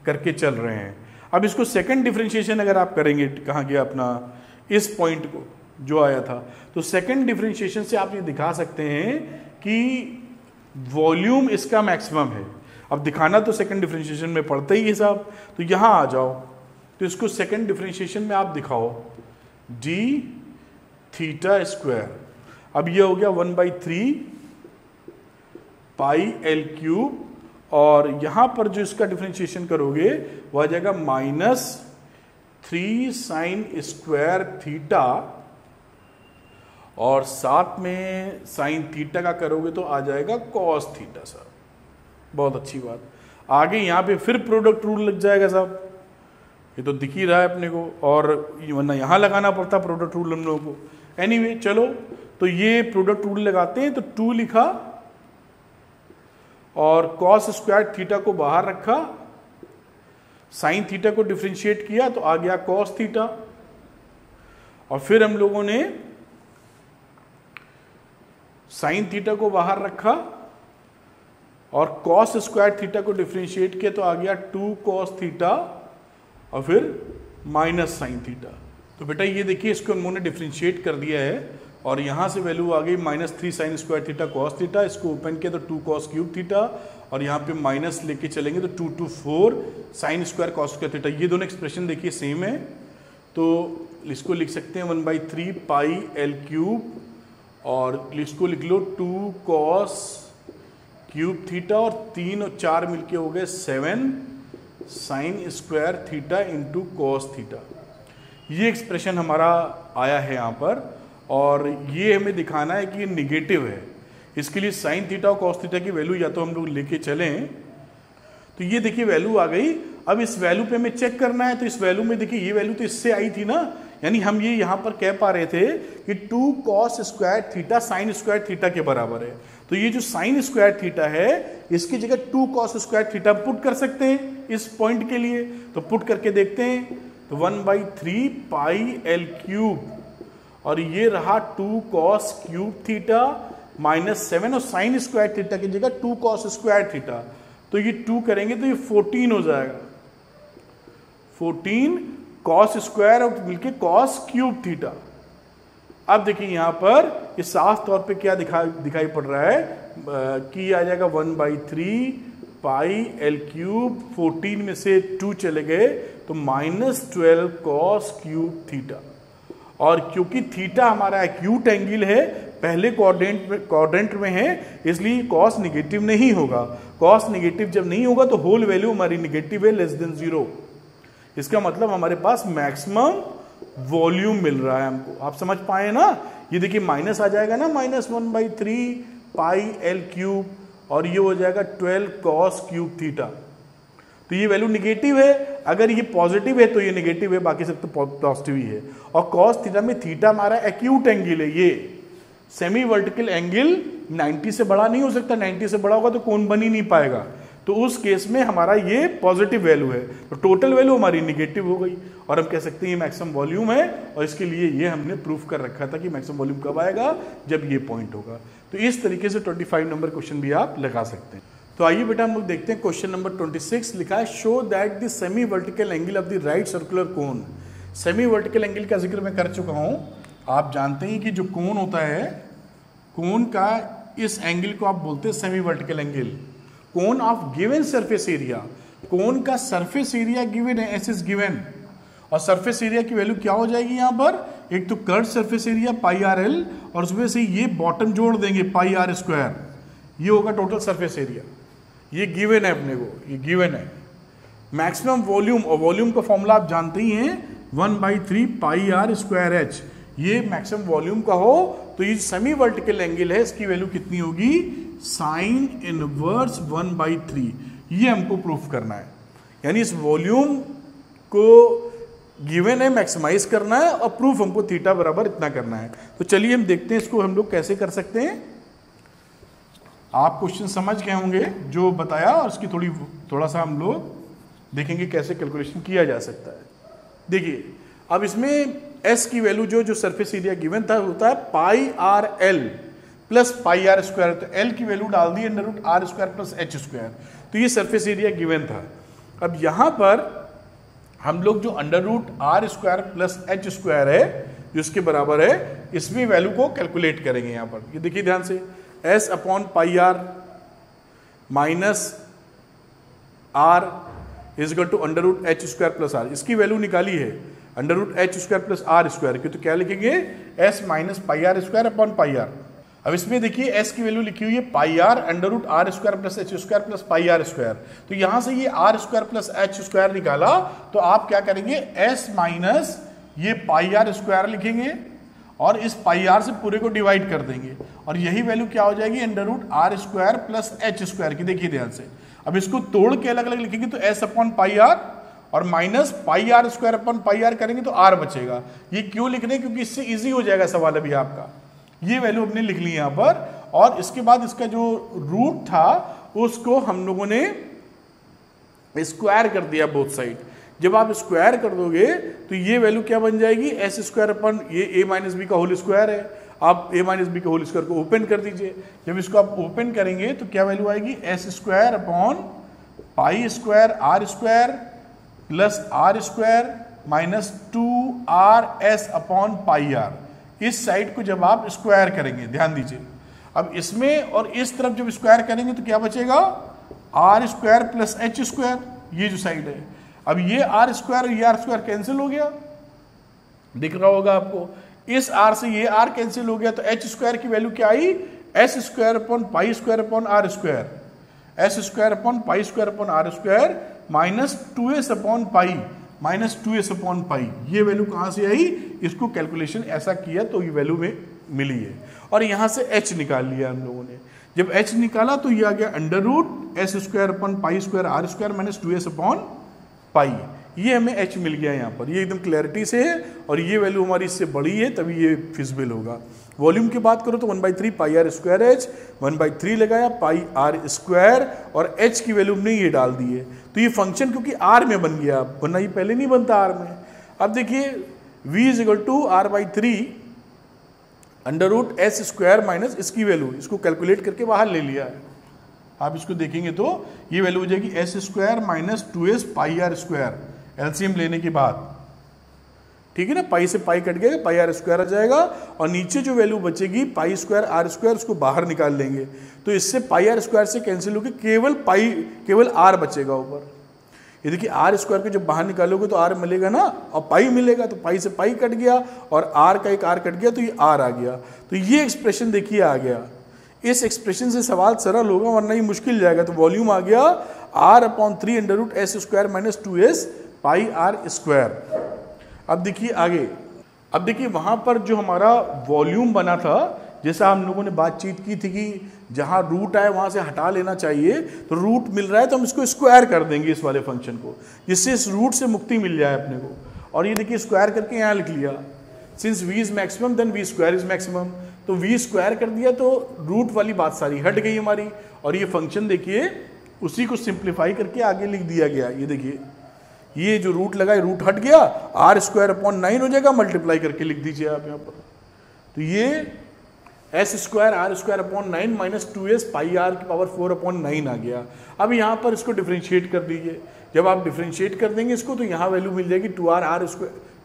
Speaker 1: करके चल रहे हैं। अब इसको सेकंड डिफरेंशिएशन अगर आप करेंगे, कहाँ गया अपना इस पॉइंट को जो आया था, तो सेकंड डिफरेंशिएशन से आप ये दिखा सकते हैं कि वॉल्यूम इसका मैक्सिमम है। अब दिखाना तो सेकंड डिफरेंशिएशन में पड़ता ही है साहब, तो यहां आ जाओ, तो इसको सेकंड डिफरेंशिएशन में आप दिखाओ d थीटा स्क्वायर। अब ये हो गया 1/3 पाई एल क्यूब, और यहां पर जो इसका डिफरेंशिएशन करोगे वो आ जाएगा -3 साइन स्क्वायर थीटा, और साथ में साइन थीटा का करोगे तो आ जाएगा कॉस थीटा। साहब बहुत अच्छी बात। आगे यहां पे फिर प्रोडक्ट रूल लग जाएगा साहब, ये तो दिख ही रहा है अपने को, और वरना यहां लगाना पड़ता प्रोडक्ट रूल हम लोगों को। एनीवे चलो, तो ये प्रोडक्ट रूल लगाते हैं, तो 2 लिखा और कॉस स्क्वायर थीटा को बाहर रखा, साइन थीटा को डिफरेंशिएट किया तो आ गया कॉस थीटा, और फिर हम लोगों ने साइन थीटा को बाहर रखा और कॉस स्क्वायर थीटा को डिफरेंशिएट किया तो आ गया 2 कॉस थीटा और फिर माइनस साइन थीटा। तो बेटा ये देखिए, इसको उन्होंने डिफरेंशिएट कर दिया है और यहां से वैल्यू आ गई -3 sign square theta cos theta. इसको ओपन किया तो 2 कॉस क्यूब थीटा, और यहाँ पे माइनस लेके चलेंगे तो 2 to 4 sine square cos square theta. ये दोनों एक्सप्रेशन देखिए सेम है, तो इसको लिख सकते हैं 1/3 पाई एल क्यूब, और इसको लिख लो 2 कॉस क्यूब थीटा, और 3 और 4 मिलके हो गए 7 sign square theta into cos theta. ये एक्सप्रेशन हमारा आया है यहाँ पर, और ये हमें दिखाना है कि ये निगेटिव है। इसके लिए साइन थीटा और कॉस थीटा की वैल्यू या तो हम लोग लेके चलें, तो ये देखिए वैल्यू आ गई। अब इस वैल्यू पे हमें चेक करना है, तो इस वैल्यू में देखिए ये वैल्यू तो इससे आई थी ना, यानी हम ये यहाँ पर कह पा रहे थे कि 2 cos square theta sine square theta के बराबर है। तो ये जो साइन स्क्वायर थीटा है इसकी जगह 2 कॉस स्क्वायर थीटा पुट कर सकते हैं इस पॉइंट के लिए, तो पुट करके देखते हैं। तो 1/3 पाई एल क्यूब, और ये रहा 2 कॉस क्यूब थीटा -7, और साइन स्क्वायर थीटा की जगह 2 कॉस स्क्वायर थीटा, तो ये 2 करेंगे तो ये 14 हो जाएगा। 14 कॉस स्क्वायर और मिलके कॉस क्यूब थीटा। अब देखिए यहां पर ये साफ तौर पे क्या दिखाई पड़ रहा है कि आ जाएगा 1/3 पाई एल क्यूब, 14 में से 2 चले गए तो -12 कॉस क्यूब थीटा। और क्योंकि थीटा हमारा एक्यूट एंगल है, पहले क्वाड्रेंट में है, इसलिए कॉस निगेटिव नहीं होगा। कॉस निगेटिव जब नहीं होगा तो होल वैल्यू हमारी निगेटिव है, <0। इसका मतलब हमारे पास मैक्सिमम वॉल्यूम मिल रहा है हमको। आप समझ पाए ना? ये देखिए माइनस आ जाएगा ना, -1/3 पाई एल क्यूब, और ये हो जाएगा 12 कॉस क्यूब थीटा। तो ये वैल्यू निगेटिव है, अगर ये पॉजिटिव है तो ये निगेटिव है, बाकी सब तो पॉजिटिव ही है। और कॉस थीटा में थीटा हमारा एक्यूट एंगल है, ये सेमी वर्टिकल एंगल 90 से बड़ा नहीं हो सकता, 90 से बड़ा होगा तो कोण बन ही नहीं पाएगा, तो उस केस में हमारा ये पॉजिटिव वैल्यू है, तो टोटल वैल्यू हमारी निगेटिव हो गई और हम कह सकते हैं ये मैक्सिमम वॉल्यूम है। और इसके लिए ये हमने प्रूफ कर रखा था कि मैक्सिमम वॉल्यूम कब आएगा, जब ये पॉइंट होगा। तो इस तरीके से 25 नंबर क्वेश्चन भी आप लगा सकते हैं। तो आइए बेटा हम लोग देखते हैं क्वेश्चन नंबर 26 लिखा है, show that the semi vertical angle of the right circular cone. Semi vertical angle का जिक्र मैं कर चुका हूं, आप जानते हैं कि जो कोन होता है, कोन का इस एंगल को आप बोलते हैं semi vertical angle. Cone of given surface area, cone का सरफेस एरिया गिवन है, एस इज गिवन, और सरफेस एरिया की वैल्यू क्या हो जाएगी यहाँ पर, एक तो curve surface area pi r l, और उसमें से ये बॉटम जोड़ देंगे पाई आर स्क्वायर, ये होगा टोटल सरफेस एरिया। ये गिवन है अपने को, ये गिवन है। मैक्सिमम वॉल्यूम, और वॉल्यूम का फॉर्मूला आप जानते ही हैं 1/3 पाई आर स्क्वायर एच, ये मैक्सिमम वॉल्यूम का हो तो ये सेमी वर्टिकल एंगल है, इसकी वैल्यू कितनी होगी, साइन इनवर्स 1/3। ये हमको प्रूफ करना है, यानी इस वॉल्यूम को गिवन है, मैक्सिमाइज करना है, और प्रूफ हमको थीटा बराबर इतना करना है। तो चलिए हम देखते हैं इसको हम लोग कैसे कर सकते हैं। आप क्वेश्चन समझ गए होंगे जो बताया, और इसकी थोड़ा सा हम लोग देखेंगे कैसे कैलकुलेशन किया जा सकता है। देखिए अब इसमें एस की वैल्यू जो सरफेस एरिया गिवन था होता है pi r l plus pi are square, तो एल की वैल्यू डाल दी under root are square plus H square, तो ये सरफेस एरिया गिवन था। अब यहां पर हम लोग जो under root are square plus H square है जिसके बराबर है, इसमें वैल्यू को कैलकुलेट करेंगे। यहां पर ये देखिए ध्यान से, s upon pi r minus r is equal to under root h square plus r, इसकी वैल्यू निकाली है under root h square plus are square की, तो क्या लिखेंगे, s minus pi are square upon pi r. अब इसमें देखिए एस की वैल्यू लिखी हुई है pi r under root are square plus H square plus pi are square, तो यहां से ये r square plus H square निकाला, तो आप क्या करेंगे, एस माइनस ये पाई आर स्क्वायर लिखेंगे और इस पाई आर से पूरे को डिवाइड कर देंगे, और यही वैल्यू क्या हो जाएगी, under root are square plus H square की। देखिए ध्यान से, अब इसको तोड़ के अलग अलग लिखेंगे तो एस अपॉन पाई आर और minus pi are square upon pi R करेंगे तो आर बचेगा। ये क्यों लिख रहे हैं, क्योंकि इससे इजी हो जाएगा सवाल अभी आपका। ये वैल्यू हमने लिख ली यहां पर, और इसके बाद इसका जो रूट था उसको हम लोगों ने स्क्वायर कर दिया बोथ साइड। जब आप स्क्वायर कर दोगे तो ये वैल्यू क्या बन जाएगी, एस स्क्वायर अपन, ये ए माइनस बी का होल स्क्वायर है, आप ए माइनस बी के होल स्क्वायर को ओपन कर दीजिए। जब इसको आप ओपन करेंगे तो क्या वैल्यू आएगी, S square upon pi square R square plus are square minus 2RS upon pi R. इस साइड को जब आप स्क्वायर करेंगे, ध्यान दीजिए, अब इसमें और इस तरफ जब स्क्वायर करेंगे तो क्या बचेगा, R square plus H square, ये जो साइड है। अब ये आर स्क्वायर और ये आर स्क्वायर कैंसिल हो गया, दिख रहा होगा आपको, इस आर से ये आर कैंसिल हो गया, तो एच स्क्वायर की वैल्यू क्या आई, s square upon pi square upon r square, s square upon pi square upon r square minus 2s upon pi, minus 2s upon pi. ये वैल्यू कहां से आई, इसको कैलकुलेशन ऐसा किया तो ये वैल्यू में मिली है, और यहां से h निकाल लिया हम लोगों ने। जब h निकाला तो ये आ गया under root S square upon pi square R square minus 2s upon pi, ये हमें h मिल गया यहाँ पर, ये एकदम क्लैरिटी से है, और ये वैल्यू हमारी इससे बड़ी है तभी ये फिजिबल होगा। वॉल्यूम की बात करो तो 1/3 पाई आर स्क्वायर एच, 1/3 लगाया पाई आर स्क्वायर, और h की वैल्यू हमने ये डाल दी है, तो ये फंक्शन क्योंकि r में बन गया, वरना ये पहले नहीं बनता r में। अब देखिए v is equal to r/3 under root S square minus इसकी वैल्यू, इसको कैलकुलेट करके बाहर ले लिया है। आप इसको देखेंगे तो ये वैल्यू हो जाएगी S square minus 2s pi are square, LCM लेने के बाद, ठीक है ना, पाई से पाई कट गया, पाई आर स्क्वायर आ जाएगा, और नीचे जो वैल्यू बचेगी पाई स्क्वायर आर स्क्वायर, उसको बाहर निकाल लेंगे, तो इससे पाई आर स्क्वायर से कैंसिल होकर केवल आर बचेगा ऊपर। ये देखिए आर स्क्वायर को जब बाहर निकालोगे तो आर मिलेगा ना, और पाई मिलेगा, तो पाई से पाई कट गया और आर का एक आर कट गया, तो ये आर आ गया। तो ये एक्सप्रेशन देखिए आ गया, इस एक्सप्रेशन से सवाल सरल होगा, वरना ये मुश्किल जाएगा। तो वॉल्यूम आ गया r/3 under root S square minus 2s pi are square. अब देखिए आगे, अब देखिए वहां पर जो हमारा वॉल्यूम बना था जैसा हम लोगों ने बातचीत की थी कि जहाँ रूट आए वहाँ से हटा लेना चाहिए, तो रूट मिल रहा है तो हम इसको स्क्वायर कर देंगे इस वाले फंक्शन को, जिससे इस रूट से मुक्ति मिल जाए अपने को। और ये देखिए स्क्वायर करके यहाँ लिख लिया, since v is maximum then v square is maximum, तो v स्क्वायर कर दिया तो रूट वाली बात सारी हट गई हमारी। और ये फंक्शन देखिए उसी को सिंप्लीफाई करके आगे लिख दिया गया। ये देखिए ये जो रूट लगा है रूट हट गया, आर स्क्वायर अपॉन 9 हो जाएगा, मल्टीप्लाई करके लिख दीजिए आप यहाँ पर। तो ये S square R square upon 9 minus 2s pi R की पावर 4 अपॉन 9 आ गया। अब यहाँ पर इसको डिफ्रेंशिएट कर दीजिए, जब आप डिफ्रेंशिएट कर देंगे इसको तो यहाँ वैल्यू मिल जाएगी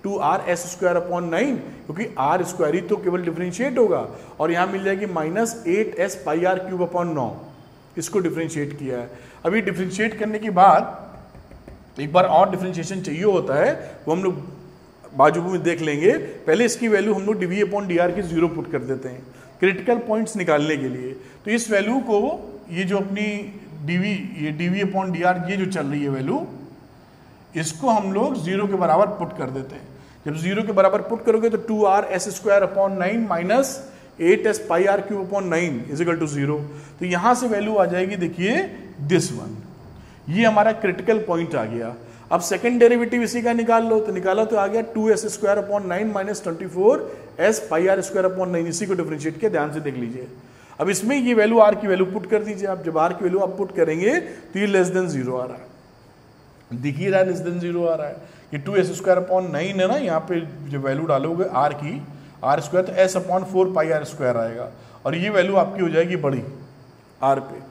Speaker 1: 2r एस स्क्वायर अपॉन 9, क्योंकि आर स्क्वायर ही तो केवल डिफ्रेंशिएट होगा, और यहाँ मिल जाएगी minus 8s pi R cube upon 9। इसको डिफ्रेंशिएट किया है। अभी डिफ्रेंशिएट करने के बाद एक बार और डिफ्रेंशिएशन चाहिए होता है, वो हम लोग बाजू में देख लेंगे। पहले इसकी वैल्यू हम लोग dv अपॉन डी आर की 0 पुट कर देते हैं क्रिटिकल पॉइंट्स निकालने के लिए। तो इस वैल्यू को, ये जो अपनी dv अपॉन डी आर ये जो चल रही है वैल्यू, इसको हम लोग 0 के बराबर पुट कर देते हैं। जब 0 के बराबर पुट करोगे तो 2r S square upon 9 minus 8s pi R cube upon 9 is equal to 0। तो यहां से वैल्यू आ जाएगी, देखिए दिस वन, ये हमारा क्रिटिकल पॉइंट आ गया। अब सेकंड डेरिवेटिव इसी का निकाल लो, तो निकाला तो आ गया 2s square upon 9 minus 24s pi are square upon 9। इसी को डिफरेंशिएट किया, ध्यान से देख लीजिए। अब इसमें ये वैल्यू r की वैल्यू पुट कर दीजिए आप। जब r की वैल्यू आप पुट करेंगे तो ये लेस देन 0 आ रहा है, दिख ही रहा है लेस देन 0 आ रहा है। ये 2s स्क्वायर अपॉन 9 है ना, यहाँ पे जो वैल्यू डालोगे r की, r स्क्वायर तो s upon 4 pi are square आएगा, और ये वैल्यू आपकी हो जाएगी बड़ी r पे।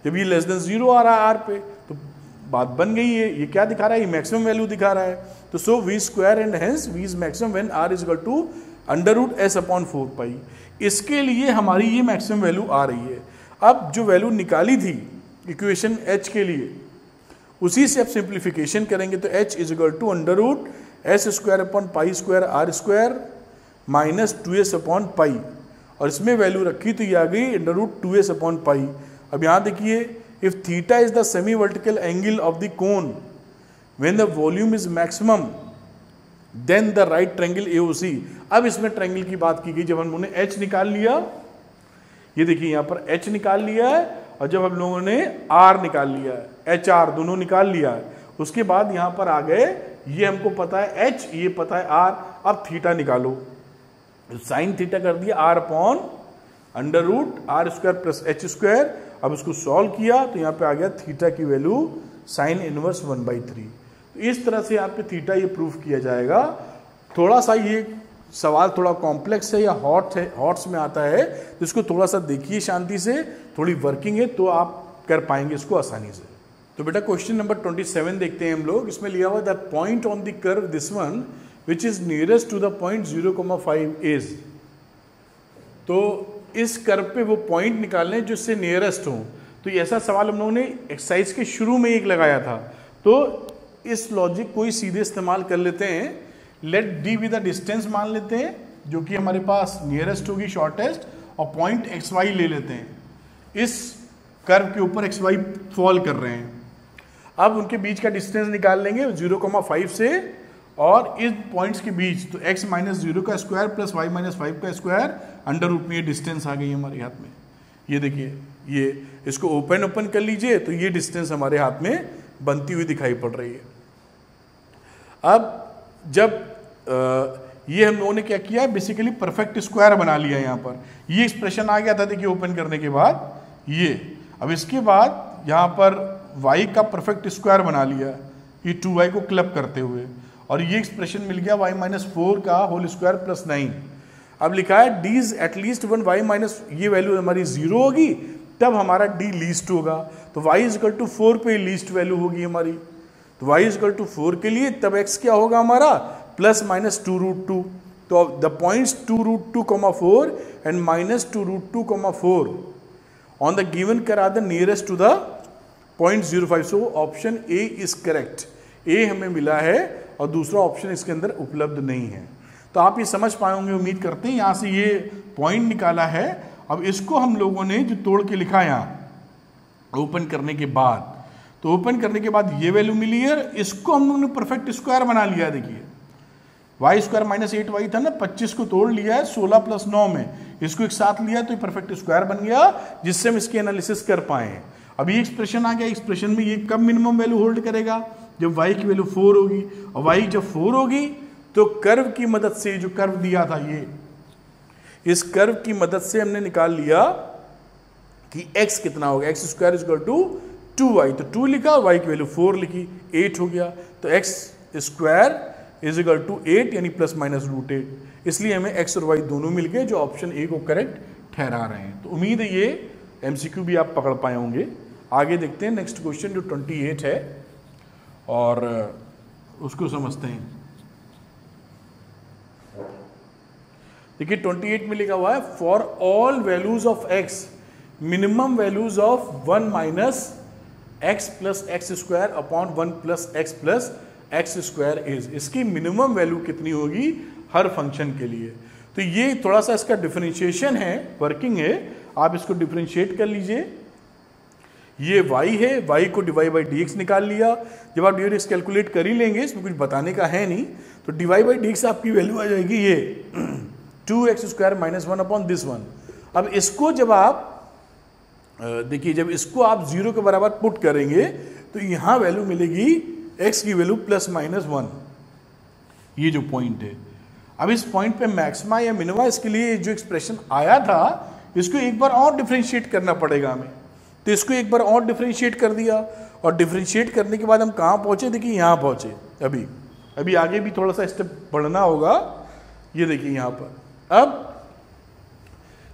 Speaker 1: जब ये लेस देन 0 आ रहा है r पे तो बात बन गई है। ये क्या दिखा रहा है, ये मैक्सिमम वैल्यू दिखा रहा है। तो so v square and hence v is maximum when r is equal to under root s upon 4 pi. इसके लिए हमारी ये मैक्सिमम वैल्यू आ रही है। अब जो वैल्यू निकाली थी इक्वेशन h के लिए, उसी से अब सिंप्लीफिकेशन करेंगे तो h is equal to under root s square upon pi square r square minus 2s upon pi, और इसमें वैल्यू रखी तो ये आ गई अंडर रूट 2s अपॉन पाई। अब यहाँ देखिए, if theta is the semi vertical angle of the cone when the volume is maximum then the right triangle AOC। अब इसमें ट्रायंगल की बात की गई। जब हम लोगों ने h निकाल लिया, ये देखिए यहाँ पर h निकाल लिया है, और जब हम लोगों ने r निकाल लिया है, HR दोनों निकाल लिया है, उसके बाद यहाँ पर आ गए, ये हमको पता है h, ये पता है r। अब थीटा निकालो, साइन थीटा कर दिया r upon under root r square plus h square. अब इसको सॉल्व किया तो यहाँ पे आ गया थीटा की वैल्यू साइन इनवर्स 1/3। तो इस तरह से आपके थीटा ये प्रूफ किया जाएगा। थोड़ा सा ये सवाल थोड़ा कॉम्प्लेक्स है या हॉट्स में आता है, तो इसको थोड़ा सा देखिए शांति से, थोड़ी वर्किंग है तो आप कर पाएंगे इसको आसानी से। तो बेटा क्वेश्चन नंबर 27 देखते हैं हम लोग। इसमें लिया हुआ the point on the curve this one which is nearest to the point 0,5 is. तो इस कर्व पे वो पॉइंट निकालने जो इससे नियरेस्ट हो। तो ऐसा सवाल हम लोगों ने एक्सरसाइज के शुरू में एक लगाया था, तो इस लॉजिक को ही सीधे इस्तेमाल कर लेते हैं। Let D with the distance मान लेते हैं जो कि हमारे पास नियरेस्ट होगी, शॉर्टेस्ट, और पॉइंट एक्स वाई ले लेते हैं। इस कर्व के ऊपर एक्स वाई फॉल कर रहे हैं। अब उनके बीच का डिस्टेंस निकाल लेंगे 0,5 से, और इस पॉइंट्स के बीच तो x माइनस 0 का स्क्वायर प्लस y माइनस 5 का स्क्वायर अंडर रूट में ये डिस्टेंस आ गई हमारे हाथ में। ये देखिए, ये इसको ओपन कर लीजिए तो ये डिस्टेंस हमारे हाथ में बनती हुई दिखाई पड़ रही है। अब जब ये हम लोगों ने क्या किया, बेसिकली परफेक्ट स्क्वायर बना लिया। यहाँ पर ये एक्सप्रेशन आ गया था, देखिए ओपन करने के बाद ये। अब इसके बाद यहाँ पर y का परफेक्ट स्क्वायर बना लिया, ये 2y को क्लब करते हुए, और ये एक्सप्रेशन मिल गया y माइनस 4 का होल स्क्वायर प्लस 9। अब लिखा है d is at least one y minus, ये वैल्यू हमारी 0 होगी तब हमारा d लीस्ट होगा। तो y इज इक्वल टू 4 पे लीस्ट वैल्यू होगी हमारी। तो y इज इक्वल टू 4 के लिए तब x क्या होगा हमारा, प्लस माइनस 2√2। तो the points 2√2,4 and minus 2√2,4 on the given curve are the nearest to the point 0,5। So option A is correct. A हमें मिला है और दूसरा ऑप्शन इसके अंदर उपलब्ध नहीं है। तो आप ये समझ पाए होंगे, उम्मीद करते हैं। यहाँ से ये पॉइंट निकाला है। अब इसको हम लोगों ने जो तोड़ के लिखा यहाँ ओपन करने के बाद, तो ओपन करने के बाद ये वैल्यू मिली है, इसको हम लोगों ने परफेक्ट स्क्वायर बना लिया। देखिए वाई स्क्वायर माइनस 8y था ना, 25 को तोड़ लिया है 16 प्लस 9 में, इसको एक साथ लिया तो ये परफेक्ट स्क्वायर बन गया, जिससे हम इसकी एनालिसिस कर पाए। अब ये एक्सप्रेशन आ गया, एक्सप्रेशन में ये कब मिनिमम वैल्यू होल्ड करेगा, जब y की वैल्यू 4 होगी, और y जब 4 होगी तो कर्व की मदद से, जो कर्व दिया था ये, इस कर्व की मदद से हमने निकाल लिया कि x कितना होगा, X square is equal to 2y, तो 2 लिखा, y की वैल्यू 4 लिखी, 8 हो गया, तो x square is equal to 8 यानी प्लस माइनस √8, इसलिए हमें x और y दोनों मिल गए जो ऑप्शन ए को करेक्ट ठहरा रहे हैं। तो उम्मीद है ये MCQ भी आप पकड़ पाए होंगे। आगे देखते हैं नेक्स्ट क्वेश्चन जो 28 है और उसको समझते हैं। देखिए 28 में लिखा हुआ है for all values of x minimum values of 1 minus x plus x square upon 1 plus x plus x square is, इसकी मिनिमम वैल्यू कितनी होगी हर फंक्शन के लिए। तो ये थोड़ा सा इसका डिफरेंशिएशन है, वर्किंग है, आप इसको डिफरेंशिएट कर लीजिए। ये y है, y को dy बाई dx निकाल लिया, जब आप dx कैलकुलेट कर ही लेंगे, इसमें कुछ बताने का है नहीं, तो dy बाई dx आपकी वैल्यू आ जाएगी ये 2x square minus 1 upon this 1। अब इसको जब आप देखिए, जब इसको आप 0 के बराबर पुट करेंगे तो यहां वैल्यू मिलेगी x की वैल्यू प्लस माइनस 1, ये जो पॉइंट है। अब इस पॉइंट पे मैक्सिमा या मिनिमा, इसके लिए जो एक्सप्रेशन आया था इसको एक बार और डिफरेंशिएट करना पड़ेगा हमें, तो इसको एक बार और डिफरेंशिएट कर दिया, और डिफरेंशिएट करने के बाद हम कहाँ पहुंचे, देखिए यहाँ पहुंचे। अभी आगे भी थोड़ा सा स्टेप बढ़ना होगा, ये देखिए यहाँ पर। अब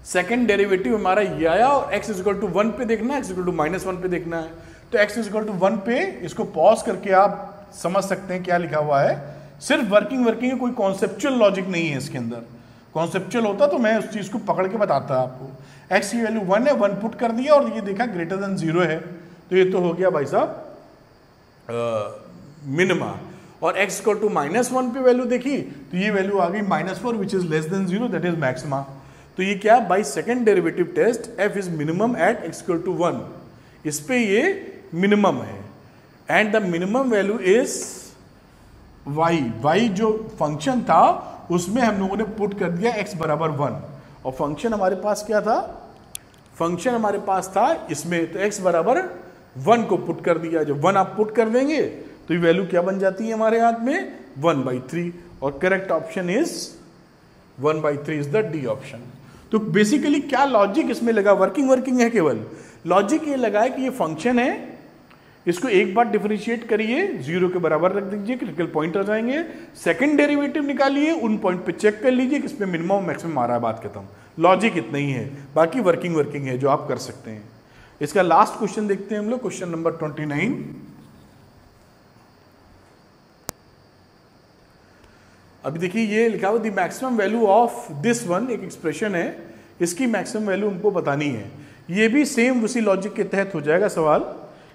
Speaker 1: सेकेंड डेरिवेटिव हमारा ये आया और x इज इक्वल टू 1 पे देखना है, x इक्वल टू माइनस 1 पे देखना है, तो x इज इक्वल टू 1 पे इसको पॉज करके आप समझ सकते हैं क्या लिखा हुआ है। सिर्फ वर्किंग है, कोई कॉन्सेप्चुअल लॉजिक नहीं है इसके अंदर। कॉन्सेप्चुअल होता तो मैं उस चीज को पकड़ के बताता आपको। x की वैल्यू 1 है, 1 पुट कर दिया और ये देखा ग्रेटर देन 0 है, तो ये तो हो गया भाई साहब मिनिमा। और x इक्वल टू माइनस 1 पे वैल्यू देखी तो ये वैल्यू आ गई -4 which is less than 0, that is maxima. तो ये क्या, by second derivative test f is minimum at x equal to 1, इस पे ये मिनिमम है, and the minimum value is y जो फंक्शन था उसमें हम लोगों ने पुट कर दिया x बराबर 1, और फंक्शन हमारे पास क्या था, फंक्शन हमारे पास था इसमें, तो x बराबर 1 को पुट कर दिया। जब 1 आप पुट कर देंगे तो ये वैल्यू क्या बन जाती है हमारे हाथ में, 1/3, और correct option is 1/3 is the D option. तो बेसिकली क्या लॉजिक इसमें लगा, वर्किंग है, केवल लॉजिक ये लगा है कि ये फंक्शन है, इसको एक बार डिफरेंशिएट करिए, 0 के बराबर रख दीजिए, क्रिटिकल पॉइंट आ जाएंगे, सेकंड डेरिवेटिव निकालिए, उन पॉइंट पे चेक कर लीजिए किसमें मिनिमम मैक्सिमम आ रहा है, बात खत्म। लॉजिक इतना ही है, बाकी वर्किंग है जो आप कर सकते हैं। इसका लास्ट क्वेश्चन देखते हैं हम लोग, क्वेश्चन नंबर 29। अभी देखिए ये लिखा हुआ the maximum value of this one, एक एक्सप्रेशन है, इसकी मैक्सिमम वैल्यू हमको बतानी है। ये भी सेम उसी लॉजिक के तहत हो जाएगा सवाल,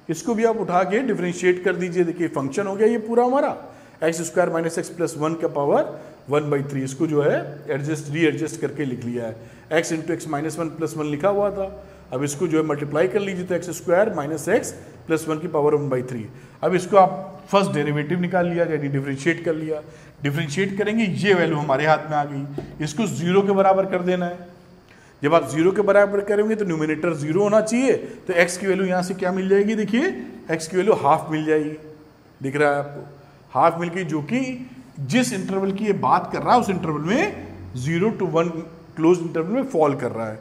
Speaker 1: इसको भी आप उठा के डिफरेंशिएट कर दीजिए। देखिए फंक्शन हो गया ये पूरा हमारा, x square minus x plus 1 का पावर 1/3, इसको जो है रीएडजस्ट करके लिख लिया है। X into x minus 1 plus 1 लिखा हुआ था, अब इसको जो है मल्टीप्लाई कर लीजिए, तो x square minus x plus 1 की पावर 1/3। अब इसको आप फर्स्ट डेरिवेटिव निकाल लिया, यानी डिफरेंशिएट कर लिया। डिफरेंशिएट करेंगे, ये वैल्यू हमारे हाथ में आ गई, इसको 0 के बराबर कर देना है। जब आप 0 के बराबर करेंगे तो न्यूमिनेटर 0 होना चाहिए, तो x की वैल्यू यहाँ से क्या मिल जाएगी, देखिए x की वैल्यू हाफ मिल जाएगी, दिख रहा है आपको, हाफ मिल गई, जो कि जिस इंटरवल की ये बात कर रहा है उस इंटरवल में 0 to 1 क्लोज इंटरवल में फॉल कर रहा है।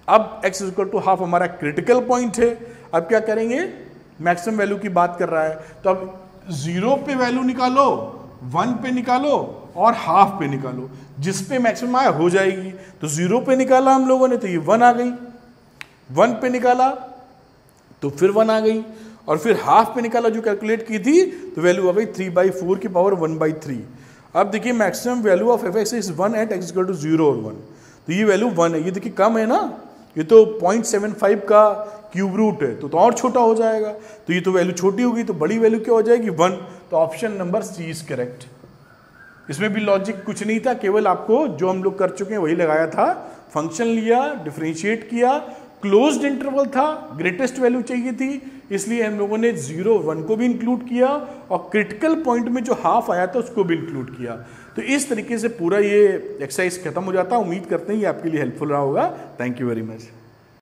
Speaker 1: अब x इक्वल टू हाफ हमारा क्रिटिकल पॉइंट है। अब क्या करेंगे, मैक्सिमम वैल्यू की बात कर रहा है, तो अब 0 पे वैल्यू निकालो, 1 पे निकालो और हाफ पे निकालो, जिस पे मैक्सिमम आया हो जाएगी। तो 0 पे निकाला हम लोगों ने तो ये 1 आ गई, 1 पे निकाला तो फिर 1 आ गई, और फिर हाफ पे निकाला जो कैलकुलेट की थी तो वैल्यू आ गई 3/4 की पावर 1/3। अब देखिए maximum value of f(x) is 1 at x equal to 0 और 1, तो ये वैल्यू 1 है, ये देखिए कम है ना, ये तो 0.75 का क्यूब रूट है, तो और छोटा हो जाएगा, तो ये तो वैल्यू छोटी होगी, तो बड़ी वैल्यू क्या हो जाएगी 1। तो option number C is correct. इसमें भी लॉजिक कुछ नहीं था, केवल आपको जो हम लोग कर चुके हैं वही लगाया था। फंक्शन लिया, डिफरेंशिएट किया, क्लोज्ड इंटरवल था, ग्रेटेस्ट वैल्यू चाहिए थी, इसलिए हम लोगों ने 0, 1 को भी इंक्लूड किया और क्रिटिकल पॉइंट में जो हाफ आया था उसको भी इंक्लूड किया। तो इस तरीके से पूरा ये एक्सरसाइज खत्म हो जाता है। उम्मीद करते हैं ये आपके लिए हेल्पफुल रहा होगा। Thank you very much.